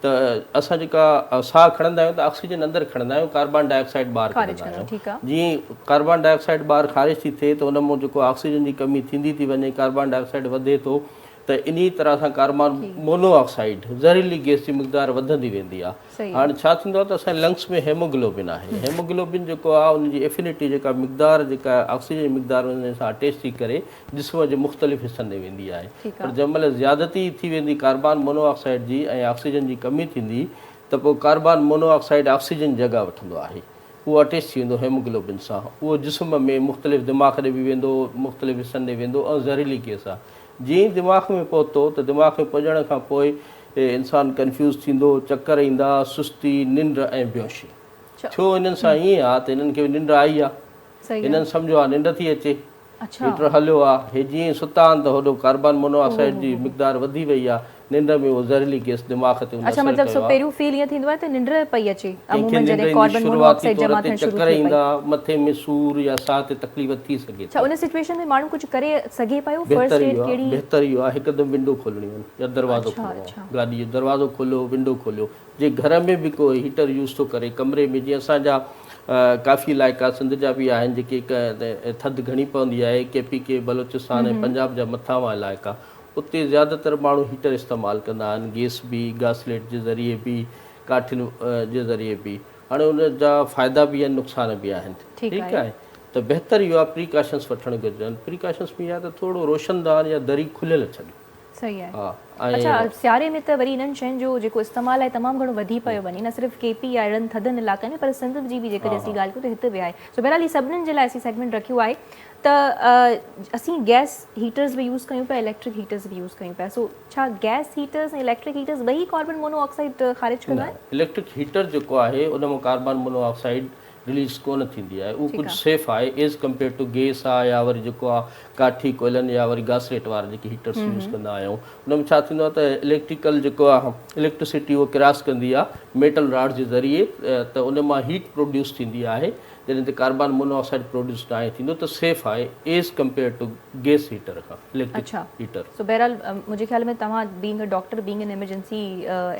त असां जेका साह खणंदा आहियूं त ऑक्सीजन अंदरि खणंदा आहियूं, कार्बन डाइऑक्साइड ॿाहिरि कढंदा आहियूं। जीअं कार्बन डाइऑक्साइड ॿाहिरि ख़ारिज थी थिए त उन मां जेको ऑक्सीजन जी कमी थींदी थी वञे, कार्बन डाइऑक्साइड वधे थो, त इन तरह सां कार्बन मोनोऑक्साइड ज़हरीली गैस जी मिक़दार वधंदी वेंदी आहे। हाणे छा थींदो आहे त असांजे लंग्स में हेमोग्लोबिन आहे, हेमोग्लोबिन जेको आहे उनजी एफिनिटी जेका मिक़दार जेका ऑक्सीजन जी मिक़दार उन सां अटैच थी करे जिस्म जे मुख़्तलिफ़ हिसनि में वेंदी आहे। पर जंहिं महिल ज़्यादती थी वेंदी कार्बन मोनोऑक्साइड जी ऐं ऑक्सीजन जी कमी थींदी त पोइ कार्बन मोनोऑक्साइड ऑक्सीजन जॻह वठंदो आहे, उहो अटैच थी वेंदो हेमोग्लोबिन सां, उहो जिस्म में मुख़्तलिफ़ दिमाग़ ॾे बि वेंदो, मुख़्तलिफ़ हिसनि ॾे वेंदो ऐं ज़हरीली गैस आहे। जीअं दिमाग़ में पहुतो त दिमाग़ में पहुचण खां पोइ इंसानु कंफ्यूज़ थींदो, चकर ईंदा, सुस्ती, निंड ऐं बेहोशी। छो हिननि सां ईअं आहे त हिननि खे निंड आई आहे, हिननि सम्झो आहे निंड थी अचे, हीटर हलियो आहे, हे जीअं सुता आहिनि त होॾो कार्बन मोनोऑक्साइड जी मिक़दार वधी वई आहे, निंड में उहो ज़हरीली गैस दिमाग़ ते अच्छा, मतलब सो पहिरियों फील ईअं थींदो आहे त निंड पई अचे, अमूमन जॾहिं कार्बन मोनोऑक्साइड जमा थियण शुरू चक्कर ईंदा, मथे में सूर या साह ते तकलीफ़ थी सघे। अच्छा, उन सिचुएशन में माण्हू कुझु करे सघे पियो? फर्स्ट एड कहिड़ी? बहितर इहो आहे हिकदमि विंडो खोलणी वञे या दरवाज़ो खोलियो, गाॾी जो दरवाज़ो खोलियो, विंडो खोलियो। जे घर में बि कोई हीटर यूज़ थो करे कमरे में, जीअं असांजा काफ़ी इलाइक़ा सिंध जा बि आहिनि जेके थधि घणी पवंदी आहे, KPK बलोचिस्तान ऐं पंजाब जा मथां इलाइक़ा, उते ज़्यादातर माण्हू हीटर इस्तेमालु कंदा आहिनि, गैस बि, गासलेट जे ज़रिए बि, काठियुनि जे ज़रिए बि। हाणे उन जा फ़ाइदा बि आहिनि, नुक़सान बि आहिनि, ठीकु आहे। त बहितर इहो आहे प्रिकॉशन्स वठणु घुरिजनि। प्रिकॉशन्स में इहा त थोरो रोशनदान या दरी खुलियल छॾियो। सही आहे। अच्छा, सियारे में त वरी इन्हनि शयुनि जो जेको इस्तेमालु आहे तमामु घणो वधी पियो वञे, न सिर्फ़ु KP या अहिड़नि थधनि इलाइक़नि में, पर सिंध जी बि जेकॾहिं असीं ॻाल्हि कयूं त हिते बि आहे। सो बहरहाल ही सभिनीनि जे लाइ असीं सेगमेंट रखियो आहे त असीं गैस हीटर्स बि यूज़ कयूं पिया, इलेक्ट्रिक हीटर्स बि यूज़ कयूं पिया। सो छा गैस हीटर्स ऐं इलेक्ट्रिक हीटर्स ॿई कार्बन मोनोऑक्साइड ख़ारिज कंदा आहिनि? इलेक्ट्रिक हीटर जेको आहे उन मां कार्बन मोनोऑक्साइड रिलीज़ कोन थींदी आहे, उहो कुझु सेफ आहे एज़ कम्पेयर टू गैस आहे, या वरी जेको आहे काठी कोयलनि या वरी गासलेट वारा जेके हीटर्स यूज़ कंदा आहियूं। उन में छा थींदो आहे त इलेक्ट्रिकल जेको आहे इलेक्ट्रिसिटी उहो क्रॉस कंदी आहे मेटल रॉड जे ज़रिए, त उन मां हीट प्रोड्यूस थींदी आहे, जॾहिं ते कार्बन मोनोऑक्साइड प्रोड्यूस न आहे थींदो, त सेफ आहे as compare to gas heater खां इलेक्ट्रिक हीटर। सो बहरहाल मुंहिंजे ख़्याल में तव्हां being a doctor, being an emergency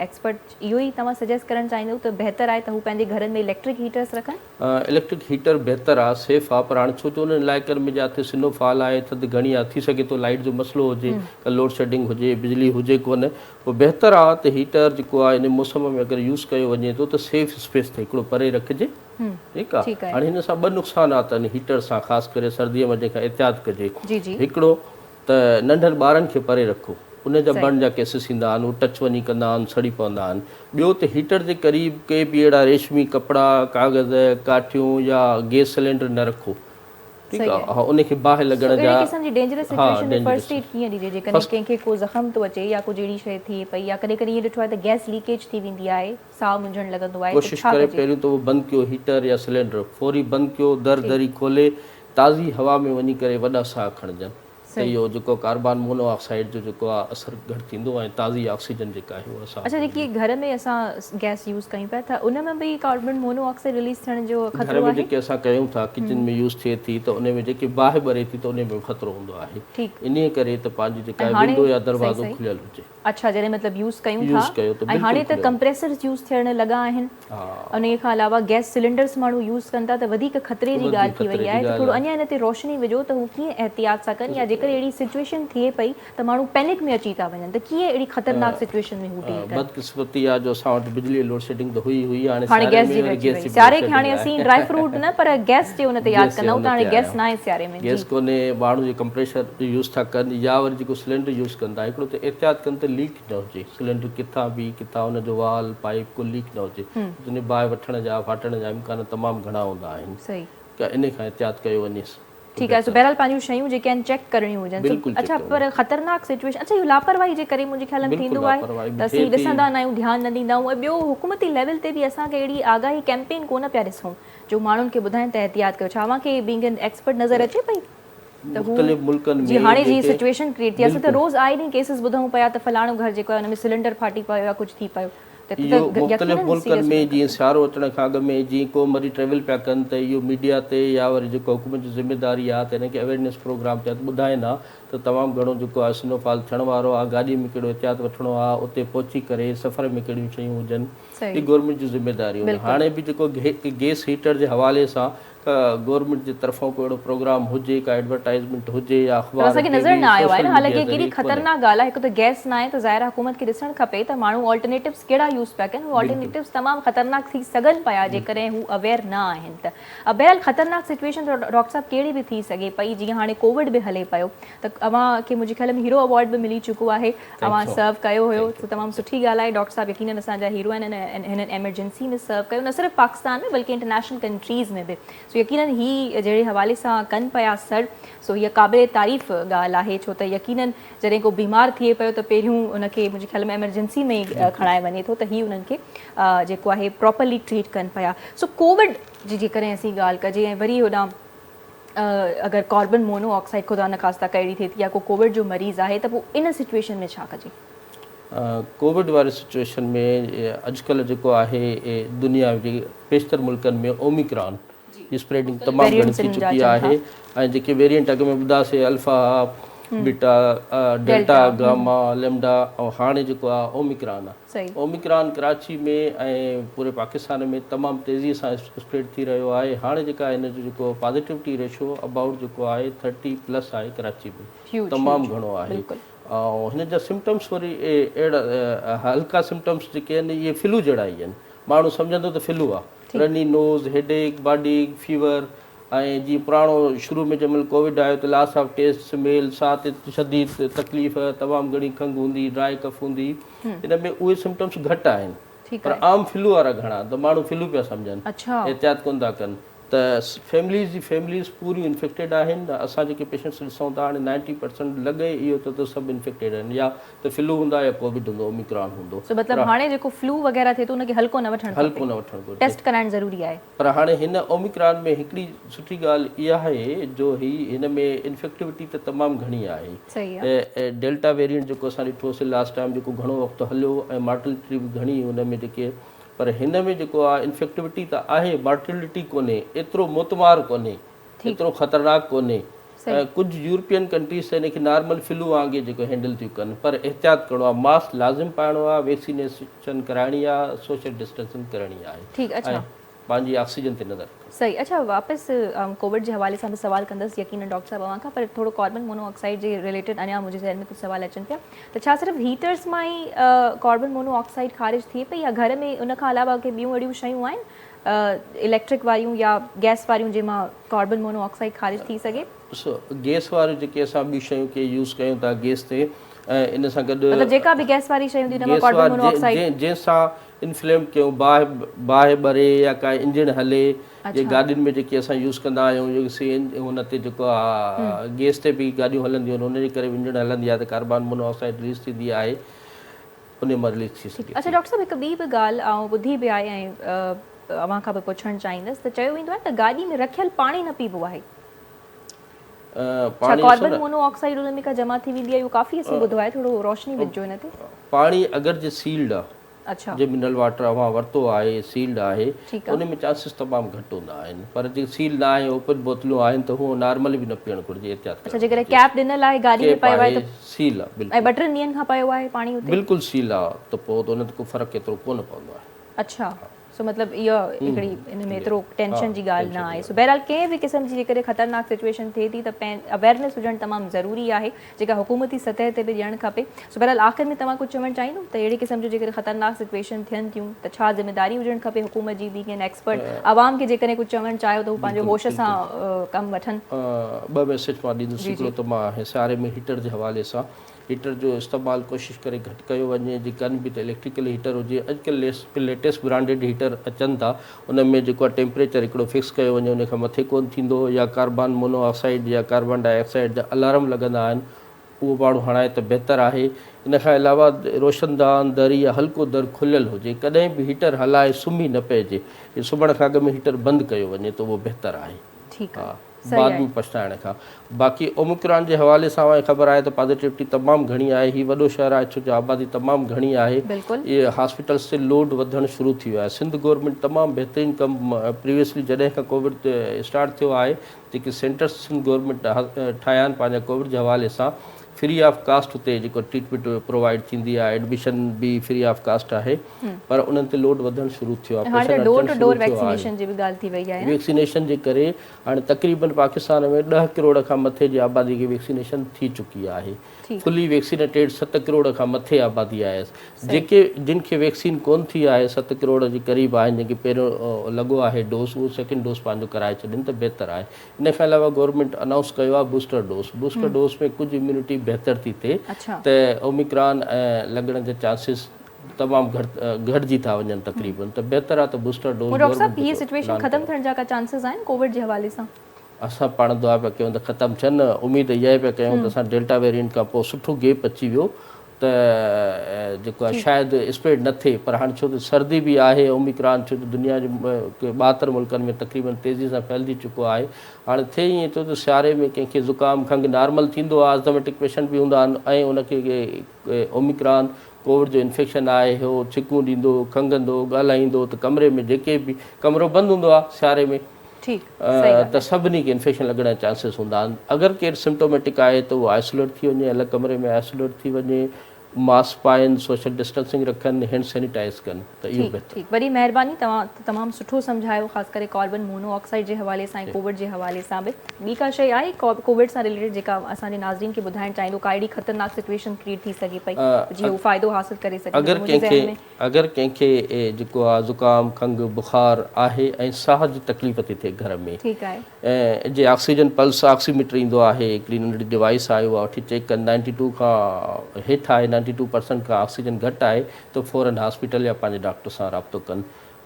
expert, इहो ई तव्हां सजेस्ट करणु चाहींदो त बहितर आहे त हू पंहिंजे घरनि में इलेक्ट्रिक हीटर्स रखनि? इलेक्ट्रिक हीटर बहितर आहे, सेफ आहे, पर हाणे छो जो उन इलाइक़नि में जिते सिनोफॉल आहे, थधि घणी आहे, थी सघे थो लाइट जो मसइलो हुजे, लोड शेडिंग हुजे, बिजली हुजे कोन, पोइ बहितर आहे त हीटर जेको आहे इन मौसम में अगरि यूज़ कयो वञे थो त सेफ स्पेस ते हिकिड़ो परे रखिजे, ठीकु आहे। हाणे हिन सां ॿ नुक़सान अथनि हीटर सां, ख़ासि करे सर्दीअ में जेका एहतियात कजे। हिकिड़ो त नंढनि ॿारनि खे परे रखो, उन जा बर्न जा केसिस ईंदा आहिनि, उहे टच वञी कंदा आहिनि, सड़ी पवंदा आहिनि। ॿियो त हीटर जे क़रीब के बि अहिड़ा रेशमी कपिड़ा, कागज़, काठियूं या गैस सिलेंडर न रखो, ठीकु आहे। हा, उनखे बाहि लॻण जा डेंजरस सिचुएशन में फर्स्ट एड कीअं ॾिजे? जेकॾहिं कंहिंखे को ज़ख़म थो अचे या कुझु अहिड़ी शइ थिए पई, या कॾहिं कॾहिं ईअं ॾिठो आहे त गैस लीकेज थी वेंदी आहे, साहु मुंझणु लॻंदो आहे, कोशिशि करे पहिरियों त उहो बंदि कयो, हीटर या सिलेंडर फौरी बंदि कयो, दरी खोले ताज़ी हवा में वञी करे वॾा साह खणजनि, त इहो जेको कार्बन मोनोऑक्साइड जो जेको आहे असरु घटि थींदो ऐं ताज़ी ऑक्सीजन जेका आहे उहा असां। अच्छा, जेकी घर में असां गैस यूज़ कयूं पिया त उन में बि कार्बन मोनोऑक्साइड रिलीज़ थियण जो ख़तरो आहे? घर में जेके असां कयूं था, किचन में यूज़ थिए थी, त उन में जेके बाहि ॿरे थी त उन में ख़तरो हूंदो आहे। इन करे त पंहिंजी जेका विंडो या दरवाज़ो खुलियल हुजे। अच्छा, जॾहिं मतिलबु यूज़ कयूं था, ऐं हाणे त कंप्रेसर्स यूज़ थियण लॻा आहिनि, उन खां अलावा गैस सिलेंडर्स माण्हू यूज़ कनि था, त वधीक ख़तरे जी ॻाल्हि थी वई आहे। त थोरो अञा हिन ते रोशनी विझो त हू कीअं एहतियात सां कनि, या जेकर अहिड़ी सिचुएशन थिए पई त माण्हू पैनिक में अची था वञनि, त कीअं अहिड़ी ख़तरनाक सिचुएशन में हू डील कनि? बदकिस्मती आहे जो असां वटि बिजली लोड शेडिंग त हुई हाणे सियारे गैस में जी वरी अची गैस वई, जी सियारे खे load हाणे shedding असीं आहे। ड्राई फ्रूट न पर गैस जे हुन ते यादि गैस जे कंदा त हाणे हुन ते गैस आहियूं। न आहे सियारे में। गैस कोन्हे, माण्हू जे कंप्रेशर यूज़ था कनि या वरी जेको सिलेंडर यूज़ कंदा, हिकिड़ो त एहतियात कनि त लीक न हुजे सिलेंडर, किथां बि किथां हुनजो वाल पाइप को लीक न हुजे, उन बाहि वठण जा फाटण जा इम्कान तमामु घणा हूंदा आहिनि, सही, त इन खां एहतियात कयो वञे। ठीकु आहे। सो बहरहाल पंहिंजियूं शयूं जेके आहिनि चेक करणियूं हुजनि। बिल्कुलु अच्छा, check पर ख़तरनाक सिचुएशन, अच्छा इहो लापरवाही जे करे मुंहिंजे ख्याल में बिल्कुलु थींदो आहे लापरवाही त बि असीं थिए थी। ॾिसंदा न आहियूं, ध्यानु न ॾींदा आहियूं, ऐं ॿियो हुकूमती लेवल ते बि असांखे अहिड़ी आगाही कैंपेन कोन पिया ॾिसूं जो माण्हुनि खे ॿुधाइनि त एहतियात कयो। छा अव्हांखे बीइंग एन एक्सपर्ट नज़र अचे पई त हू मुख़्तलिफ़ मुल्कनि जी में हाणे जी जेके सिचुएशन क्रिएट थी आहे, असां त रोज़ आए ॾींहुं केसिस ॿुधूं पिया त फलाणो घर जेको आहे हुन में सिलेंडर फाटी पियो या कुझु थी पियो, त इहो मुख़्तलिफ़ यकीनन मुल्कनि serious में हुअणु जीअं खपे। सियारो अचण खां अॻु में जीअं को मरी ट्रेवल पिया कनि त इहो मीडिया ते या वरी जेको हुकूमत जी ज़िमेदारी आहे त हिनखे अवेयरनेस प्रोग्राम तहत ॿुधाइनि हा त तमामु घणो जेको आहे स्नोफॉल थियण वारो आहे, गाॾी में कहिड़ो एहतियात वठिणो आहे, उते पहुची करे सफ़र में कहिड़ियूं शयूं हुजनि, सही, हीअ गवर्नमेंट जी ज़िमेदारी हूंदी। बिल्कुलु। हाणे बि जेको गैस हीटर जे हवाले सां गवर्नमेंट जे तरफ़ां को अहिड़ो प्रोग्राम हुजे, का एडवर्टाइज़मेंट हुजे या पर अख़बार असांखे ते नज़र बि न आयो आहे न, सोशल हालांकि मीडिया कहिड़ी ज़रिए कोन्हे। ख़तरनाक ॻाल्हि आहे। हिकु त गैस न आहे त ज़ाहिर हुकूमत खे ॾिसणु खपे त माण्हू ऑल्टरनेटिव्स कहिड़ा यूज़ पिया कनि, ऑल्टरनेटिव्स तमामु ख़तरनाक थी सघनि पिया जेकॾहिं हू अवेयर न आहिनि त। बहरहाल ख़तरनाक सिचुएशन डॉक्टर साहब कहिड़ी बि थी सघे पई, जीअं हाणे कोविड बि हले पियो त अव्हांखे मुंहिंजे ख़्याल में हीरो अवॉर्ड बि मिली चुको आहे, अव्हां सर्व कयो हुयो, त तमामु सुठी ॻाल्हि आहे। डॉक्टर साहब यकीनन असांजा हीरो आहिनि, हिननि एमरजेंसी में सर्व कयो, न सिर्फ़ु पाकिस्तान में बल्कि इंटरनेशनल कंट्रीज़ में बि। सो यकीनन ही जहिड़े हवाले सां कनि पिया सर, सो हीअ क़ाबिले तारीफ़ ॻाल्हि आहे, छो त यकीनन जॾहिं को बीमार थिए पियो त पहिरियों उनखे मुंहिंजे ख़्याल में एमरजेंसी में ई खणाए वञे थो, त ही उन्हनि खे जेको आहे प्रॉपरली ट्रीट कनि पिया। सो कोविड जी जेकॾहिं असीं ॻाल्हि कजे ऐं वरी होॾां अगरि कार्बन मोनोऑक्साइड ख़ुदा न ख़ास्ता कहिड़ी थिए थी या को कोविड जो मरीज़ आहे त पोइ इन सिचुएशन में छा कजे? कोविड वारी सिचुएशन में अॼुकल्ह जेको आहे दुनिया जे पेशतर मुल्कनि में ओमिक्रॉन जी स्प्रेडिंग तमामु घणी थी चुकी आहे, ऐं जेके वेरिएंट अॻु में ॿुधासीं alpha, beta, delta, gamma, lambda, ऐं हाणे जेको आहे ओमिक्रॉन आहे। ओमिक्रॉन कराची में ऐं पूरे पाकिस्तान में तमामु तेज़ीअ सां स्प्रेड थी रहियो आहे। हाणे जेका हिन जो जेको पॉज़िटिविटी रेशो अबाउट जेको आहे 30+ आहे कराची में, तमामु घणो आहे। ऐं हिन जा सिम्टम्स वरी अहिड़ा हल्का सिम्टम्स जेके आहिनि इहे फ्लू जहिड़ा ई आहिनि, माण्हू सम्झंदो त फ्लू आहे, runny nose, headache, body fever, ऐं जीअं पुराणो शुरू में जंहिंमहिल कोविड आयो त लॉस ऑफ टेस्ट, स्मेल, साह ते शदीद तकलीफ़, तमामु घणी खंघि हूंदी, ड्राई कफ हूंदी, हिन में उहे सिम्टम्स घटि आहिनि, पर आम फ्लू वारा घणा, त माण्हू फ्लू पिया सम्झनि, एहतियात कोन था कनि, त फैमिलीज़ पूरियूं इन्फेक्टेड आहिनि। असां जेके पेशेंट्स ॾिसूं था हाणे 90% लॻे इहो त सभु इन्फेक्टेड आहिनि, या त फ्लू हूंदा या कोविड हूंदो, ओमिक्रॉन हूंदो। मतिलबु हाणे जेको फ्लू वग़ैरह थिए थो उनखे हल्को न वठणु घुरिजे, टेस्ट कराइणु ज़रूरी आहे। पर हाणे हिन ओमिक्रॉन में हिकिड़ी सुठी ॻाल्हि इहा आहे जो हिन में इन्फेक्टिविटी त तमामु घणी आहे। डेल्टा वेरिएंट जेको असां ॾिठोसीं लास्ट टाइम, जेको घणो वक़्तु हलियो ऐं मार्टिलिटी बि घणी हुन में जेके, पर हिन में जेको आहे इन्फेक्टिविटी त आहे, मार्टिलिटी कोन्हे, एतिरो मोतमार कोन्हे, एतिरो ख़तरनाक कोन्हे। कुझु यूरोपियन कंट्रीज़ त हिनखे नॉर्मल फ्लू वांगुरु जेको हैंडल थियूं कनि, पर एहतियात करिणो आहे, मास्क लाज़िम पाइणो आहे, वैक्सीनेशन कराइणी आहे, सोशल डिस्टेंसिंग करणी आहे, ऐं पंहिंजी ऑक्सीजन ते नज़र। सही। अच्छा, वापसि कोविड जे हवाले सां बि सवाल कंदसि यकीनन डॉक्टर साहब अव्हां खां, पर थोरो कार्बन मोनोऑक्साइड जे रिलेटेड अञा मुंहिंजे ज़हन में कुझु सवाल अचनि पिया, त छा सिर्फ़ु हीटर्स मां ई कार्बन मोनोऑक्साइड ख़ारिज थिए पई, या घर में उन खां अलावा के ॿियूं अहिड़ियूं शयूं आहिनि इलेक्ट्रिक वारियूं या गैस वारियूं जंहिंमां कार्बन मोनोऑक्साइड ख़ारिज थी सघे? ॾिसो, गैस वारियूं जेके असां ॿियूं शयूं के यूज़ कयूं था गैस ते, ऐं इन सां गॾु जेका बि गैस वारी शयूं जंहिंसां इन्फ्लेम कयूं, बाहि ॿरे या का इंजन हले, जे गाॾियुनि में जेके असां यूज़ कंदा आहियूं, हुन ते जेको आहे गैस ते बि गाॾियूं हलंदियूं आहिनि, हुनजे करे इंजन हलंदी आहे त कार्बन मोनोऑक्साइड रिलीज़ थींदी आहे, उन मां रिलीज़ थी सघे। अच्छा डॉक्टर साहब, हिकु ॿी बि ॻाल्हि ऐं ॿुधी बि आहे ऐं अव्हां खां बि पुछणु चाहींदसि, त चयो वेंदो आहे त गाॾी में रखियल पाणी न पीबो आहे, कार्बन मोनोऑक्साइड उन में का जमा थी वेंदी आहे, इहो काफ़ी असीं ॿुधो आहे, थोरो रोशनी विझो हिन ते। पाणी अगरि जे सील्ड आहे, जे मिनरल वाटर अव्हां वरितो आहे, सील्ड आहे, उन में चांसिस तमामु घटि हूंदा आहिनि, पर जे सील न आहे, ओपन बोतलूं आहिनि त उहो नॉर्मली बि न पीअणु घुरिजे, एहतियात। अच्छा, जेकॾहिं कैप ॾिनल आहे, गाॾी में पियो आहे त सील आहे, ऐं 2-3 ॾींहंनि खां पियो आहे पाणी उते, बिल्कुलु सील आहे, त पोइ त उन ते को फ़र्क़ु एतिरो कोन पवंदो आहे। अच्छा, सो मतिलबु इहा हिकिड़ी इन में एतिरो टेंशन जी ॻाल्हि न आहे। सो बहरहाल कंहिं बि क़िस्म जी जेकॾहिं ख़तरनाक सिचुएशन थिए थी त अवेयरनेस हुजणु तमामु ज़रूरी आहे जेका हुकूमती सतह ते बि ॾियणु खपे। सो बहरहाल आख़िर में तव्हां कुझु चवणु चाहींदो त अहिड़े क़िस्म जो जेकॾहिं ख़तरनाक सिचुएशन थियनि थियूं त छा ज़िमेदारी हुजणु खपे हुकूमत जी बि कंहिं एक्सपर्ट आवाम खे जेकॾहिं कुझु चवणु चाहियो त हू पंहिंजो होश सां कमु वठनि? ॿ मैसेज मां ॾींदुसि। हिकिड़ो त मां सियारे में हीटर जे हवाले सां हीटर जो इस्तेमालु कोशिशि करे घटि कयो वञे, जेकनि बि त इलेक्ट्रिकल हीटर हुजे। अॼुकल्ह लेटेस्ट ब्रांडेड हीटर अचनि था, उन में जेको आहे टेम्परेचर हिकिड़ो फिक्स कयो वञे, उन खां मथे कोन थींदो, या कार्बन मोनोऑक्साइड या कार्बन डाइऑक्साइड जा अलार्म लॻंदा आहिनि, उहो माण्हू हणाए त बहितरु आहे। इन खां अलावा रोशनदान दर या हल्को दर खुलियल हुजे, कॾहिं बि हीटर हलाए सुम्ही न पइजे, सुम्हण खां अॻु में हीटर बंदि कयो वञे त उहो बहितरु आहे। ठीकु आहे, बाद में पछताइण खां। बाक़ी ओमिक्रॉन जे हवाले सां ख़बर आहे त पॉजिटिविटी तमामु घणी आहे। हीउ वॾो शहर आहे छो जो आबादी तमामु घणी आहे। इहे हॉस्पिटल्स ते लोड वधणु शुरू थी वियो आहे। सिंध गवर्नमेंट तमामु बहितरीनु कमु प्रीवियसली जॾहिं खां कोविड स्टार्ट थियो आहे, जेके सेंटर्स सिंध गवर्नमेंट ठाहिया आहिनि पंहिंजा कोविड जे हवाले सां, फ्री ऑफ कास्ट हुते जेको ट्रीटमेंट प्रोवाइड थींदी आहे, एडमिशन बि फ्री ऑफ कास्ट आहे, पर उन्हनि ते लोड वधणु शुरू थियो आहे। डोर टू डोर वैक्सीनेशन जी बि ॻाल्हि थी वई आहे। वैक्सीनेशन जे करे हाणे तक़रीबन पाकिस्तान में 10 करोड़ खां मथे जी आबादी खे वैक्सीनेशन थी चुकी आहे। फुली वैक्सीनेटेड 7 करोड़ खां मथे आबादी आहे। जेके जिन खे वैक्सीन कोन थी आहे 7 करोड़ जे क़रीब आहिनि, जेके पहिरियों लॻो आहे डोज, उहो सेकेंड डोज पंहिंजो कराए छॾनि त बहितरु आहे। इन खां अलावा गवर्नमेंट अनाउंस कयो आहे बूस्टर डोज। बूस्टर डोज में कुझु इम्यूनिटी बहितरु थी थिए त ओमिक्रॉन लॻण जा चांसिस तमामु घटिजी था वञनि तक़रीबन, त बहितरु आहे त बूस्टर डोज। डॉक्टर साहब, हीअ सिचुएशन ख़तमु थियण जा का चांसिस आहिनि कोविड जे हवाले सां? असां पाण दुआ पिया कयूं त ख़तमु थियनि। उमेदु इहा ई पिया कयूं त असां डेल्टा वेरिएंट खां पोइ सुठो गैप अची वियो त जेको आहे शायदि स्प्रेड न थिए। पर हाणे छो त सर्दी बि आहे, ओमिक्रॉन छो त दुनिया जे 72 मुल्कनि में तक़रीबन तेज़ी सां फैलिजी चुको आहे। हाणे थिए ईअं थो त सियारे में कंहिंखे ज़ुकाम खंघि नॉर्मल थींदो आहे, आज़मेटिक पेशेंट बि हूंदा आहिनि, ऐं उनखे ओमिक्रॉन कोविड जो इन्फेक्शन आहे, हो छिकूं ॾींदो, खंघंदो, ॻाल्हाईंदो, त कमरे में जेके बि कमरो बंदि हूंदो आहे सियारे में त सभिनी खे इन्फेक्शन लॻण जा चांसिस हूंदा आहिनि। अगरि केरु सिम्टोमेटिक आहे त उहो आइसोलेट थी वञे, अलॻि कमरे में आइसोलेट थी वञे, मास्क पाइनि, सोशल डिस्टेंसिंग रखनि, हैंड सैनिटाइज़ कनि, त इहो बहितरु। वॾी महिरबानी, तव्हां तमामु सुठो सम्झायो, ख़ासि करे कार्बन मोनोऑक्साइड जे हवाले सां ऐं कोविड जे हवाले सां बि। ॿी का शइ आहे कोविड सां रिलेटेड जेका असांजे नाज़रीन खे ॿुधाइणु चाहींदो, का अहिड़ी ख़तरनाक सिचुएशन क्रिएट थी सघे पई जीअं हू फ़ाइदो हासिलु करे सघे? अगरि कंहिंखे जेको आहे ज़ुकाम खंघि बुख़ार आहे ऐं साह जी तकलीफ़ थी थिए घर में, ठीकु आहे, ऐं जे ऑक्सीजन पल्स ऑक्सीमीटर ईंदो आहे, हिकिड़ी नंढड़ी डिवाइस आहे, उहा वठी चेक कनि, 92 खां हेठि आहे, 92% खां ऑक्सीजन घटि आहे त फ़ौरन हॉस्पिटल या पंहिंजे डॉक्टर सां राब्तो कनि,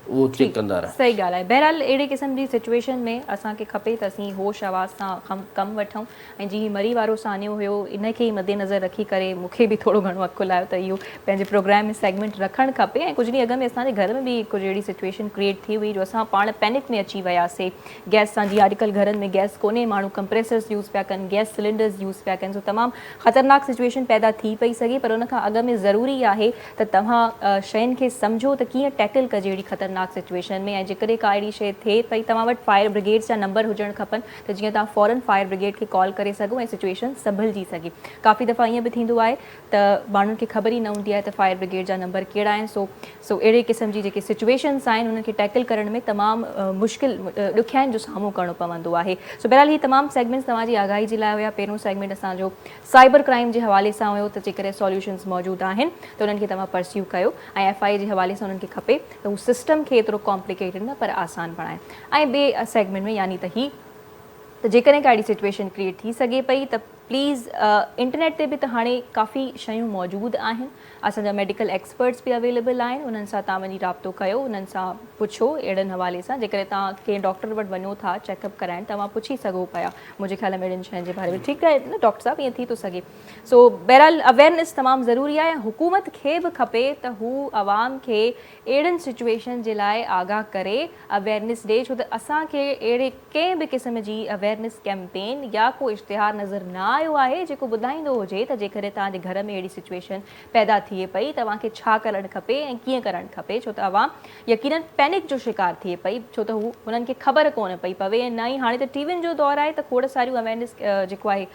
उहो चेक कंदा रहनि। सही ॻाल्हि आहे। बहरहाल अहिड़े क़िस्म जी सिचुएशन में असांखे खपे त असीं होश आवाज़ सां कमु वठूं। ऐं जीअं मरी वारो सानियो हुयो, इनखे ई मद्देनज़र रखी करे मूंखे बि थोरो घणो अखु खुलायो त इहो पंहिंजे प्रोग्राम में सेगमेंट रखणु खपे। ऐं कुझु ॾींहं अॻु में असांजे घर में बि कुझु अहिड़ी सिचुएशन क्रिएट थी हुई जो असां पाण पैनिक में अची वियासीं। गैस सां, जीअं अॼुकल्ह घरनि में गैस कोन्हे, माण्हू कंप्रेसर्स यूज़ पिया कनि, गैस सिलेंडर्स यूज़ पिया कनि, सो तमामु ख़तरनाक सिचुएशन पैदा थी पई सघे। पर उन खां अॻु में ज़रूरी आहे त तव्हां शयुनि खे सम्झो त कीअं टैकल कजे अहिड़ी ख़तरनाक सिचुएशन में। ऐं जेकॾहिं का अहिड़ी शइ थिए पई, तव्हां वटि फायर ब्रिगेड्स जा नंबर हुजणु खपनि त जीअं तव्हां फ़ौरन फायर ब्रिगेड खे कॉल करे सघो ऐं सिचुएशन संभलिजी सघे। काफ़ी दफ़ा ईअं बि थींदो आहे त माण्हुनि खे ख़बर ई न हूंदी आहे त फायर ब्रिगेड जा नंबर कहिड़ा आहिनि। सो अहिड़े क़िस्म जी जेके सिचुएशन्स आहिनि उन्हनि खे टैकल करण में तमामु मुश्किल ॾुखियाईनि जो साम्हूं करिणो पवंदो आहे। सो बहरहाल हीअ तमामु सेगमेंट्स तव्हांजी आगाही जे लाइ हुया। पहिरियों सेगमेंट असांजो साइबर क्राइम जे हवाले सां हुयो त जेकॾहिं सॉल्यूशन्स मौजूदु आहिनि त उन्हनि खे तव्हां परस्यू कयो, ऐं FI जे हवाले सां उन्हनि खे खपे त हू सिस्टम खे एतिरो कॉम्प्लिकेटेड न पर आसान बणाइनि। ऐं ॿिए सेगमेंट में यानी त ही त जेकॾहिं का अहिड़ी सिचुएशन क्रिएट थी सघे पई त प्लीज़ इंटरनेट ते बि त हाणे काफ़ी शयूं मौजूदु आहिनि, असांजा मेडिकल एक्सपर्ट्स बि अवेलेबल आहिनि, उन्हनि सां तव्हां वञी राब्तो कयो, उन्हनि सां पुछो अहिड़नि हवाले सां। जेकॾहिं तव्हां कंहिं डॉक्टर वटि वञो था चेकअप कराइण, तव्हां पुछी सघो पिया मुंहिंजे ख़्याल में अहिड़ियुनि शयुनि जे बारे में। ठीकु आहे न डॉक्टर साहब, ईअं थी थो सघे। सो बहरहाल अवेयरनेस तमामु ज़रूरी आहे। हुकूमत खे बि खपे त हू आवाम खे अहिड़ियुनि सिचुएशन जे लाइ आगाह करे अवेयरनेस ॾिए, छो त असांखे अहिड़े कंहिं बि क़िस्म जी अवेयरनेस कैंपेन या को इश्तिहार नज़र न आयो आहे जेको ॿुधाईंदो हुजे त जेकॾहिं तव्हांजे घर में अहिड़ी सिचुएशन पैदा थिए पई तव्हांखे छा करणु खपे ऐं कीअं करणु खपे, छो त अवाम यकीनन पैनिक जो शिकार थिए पई, छो त हुननि खे ख़बर कोन पई पवे ऐं न ई हाणे त टीवियुनि जो दौरु आहे त खोड़ सारियूं अवेयरनेस जेको आहे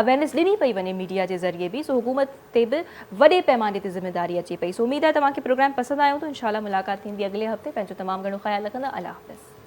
अवेयरनेस ॾिनी पई वञे मीडिया जे ज़रिए बि, सो हुकूमत ते बि वॾे पैमाने ते ज़िम्मेदारी अचे पई। सो उमेद आहे तव्हांखे प्रोग्राम पसंदि आयो त इंशाल्लाह मुलाक़ात थींदी अॻिले हफ़्ते। पंहिंजो तमामु घणो ख़्यालु रखंदा। अल्लाह हाफ़िज़।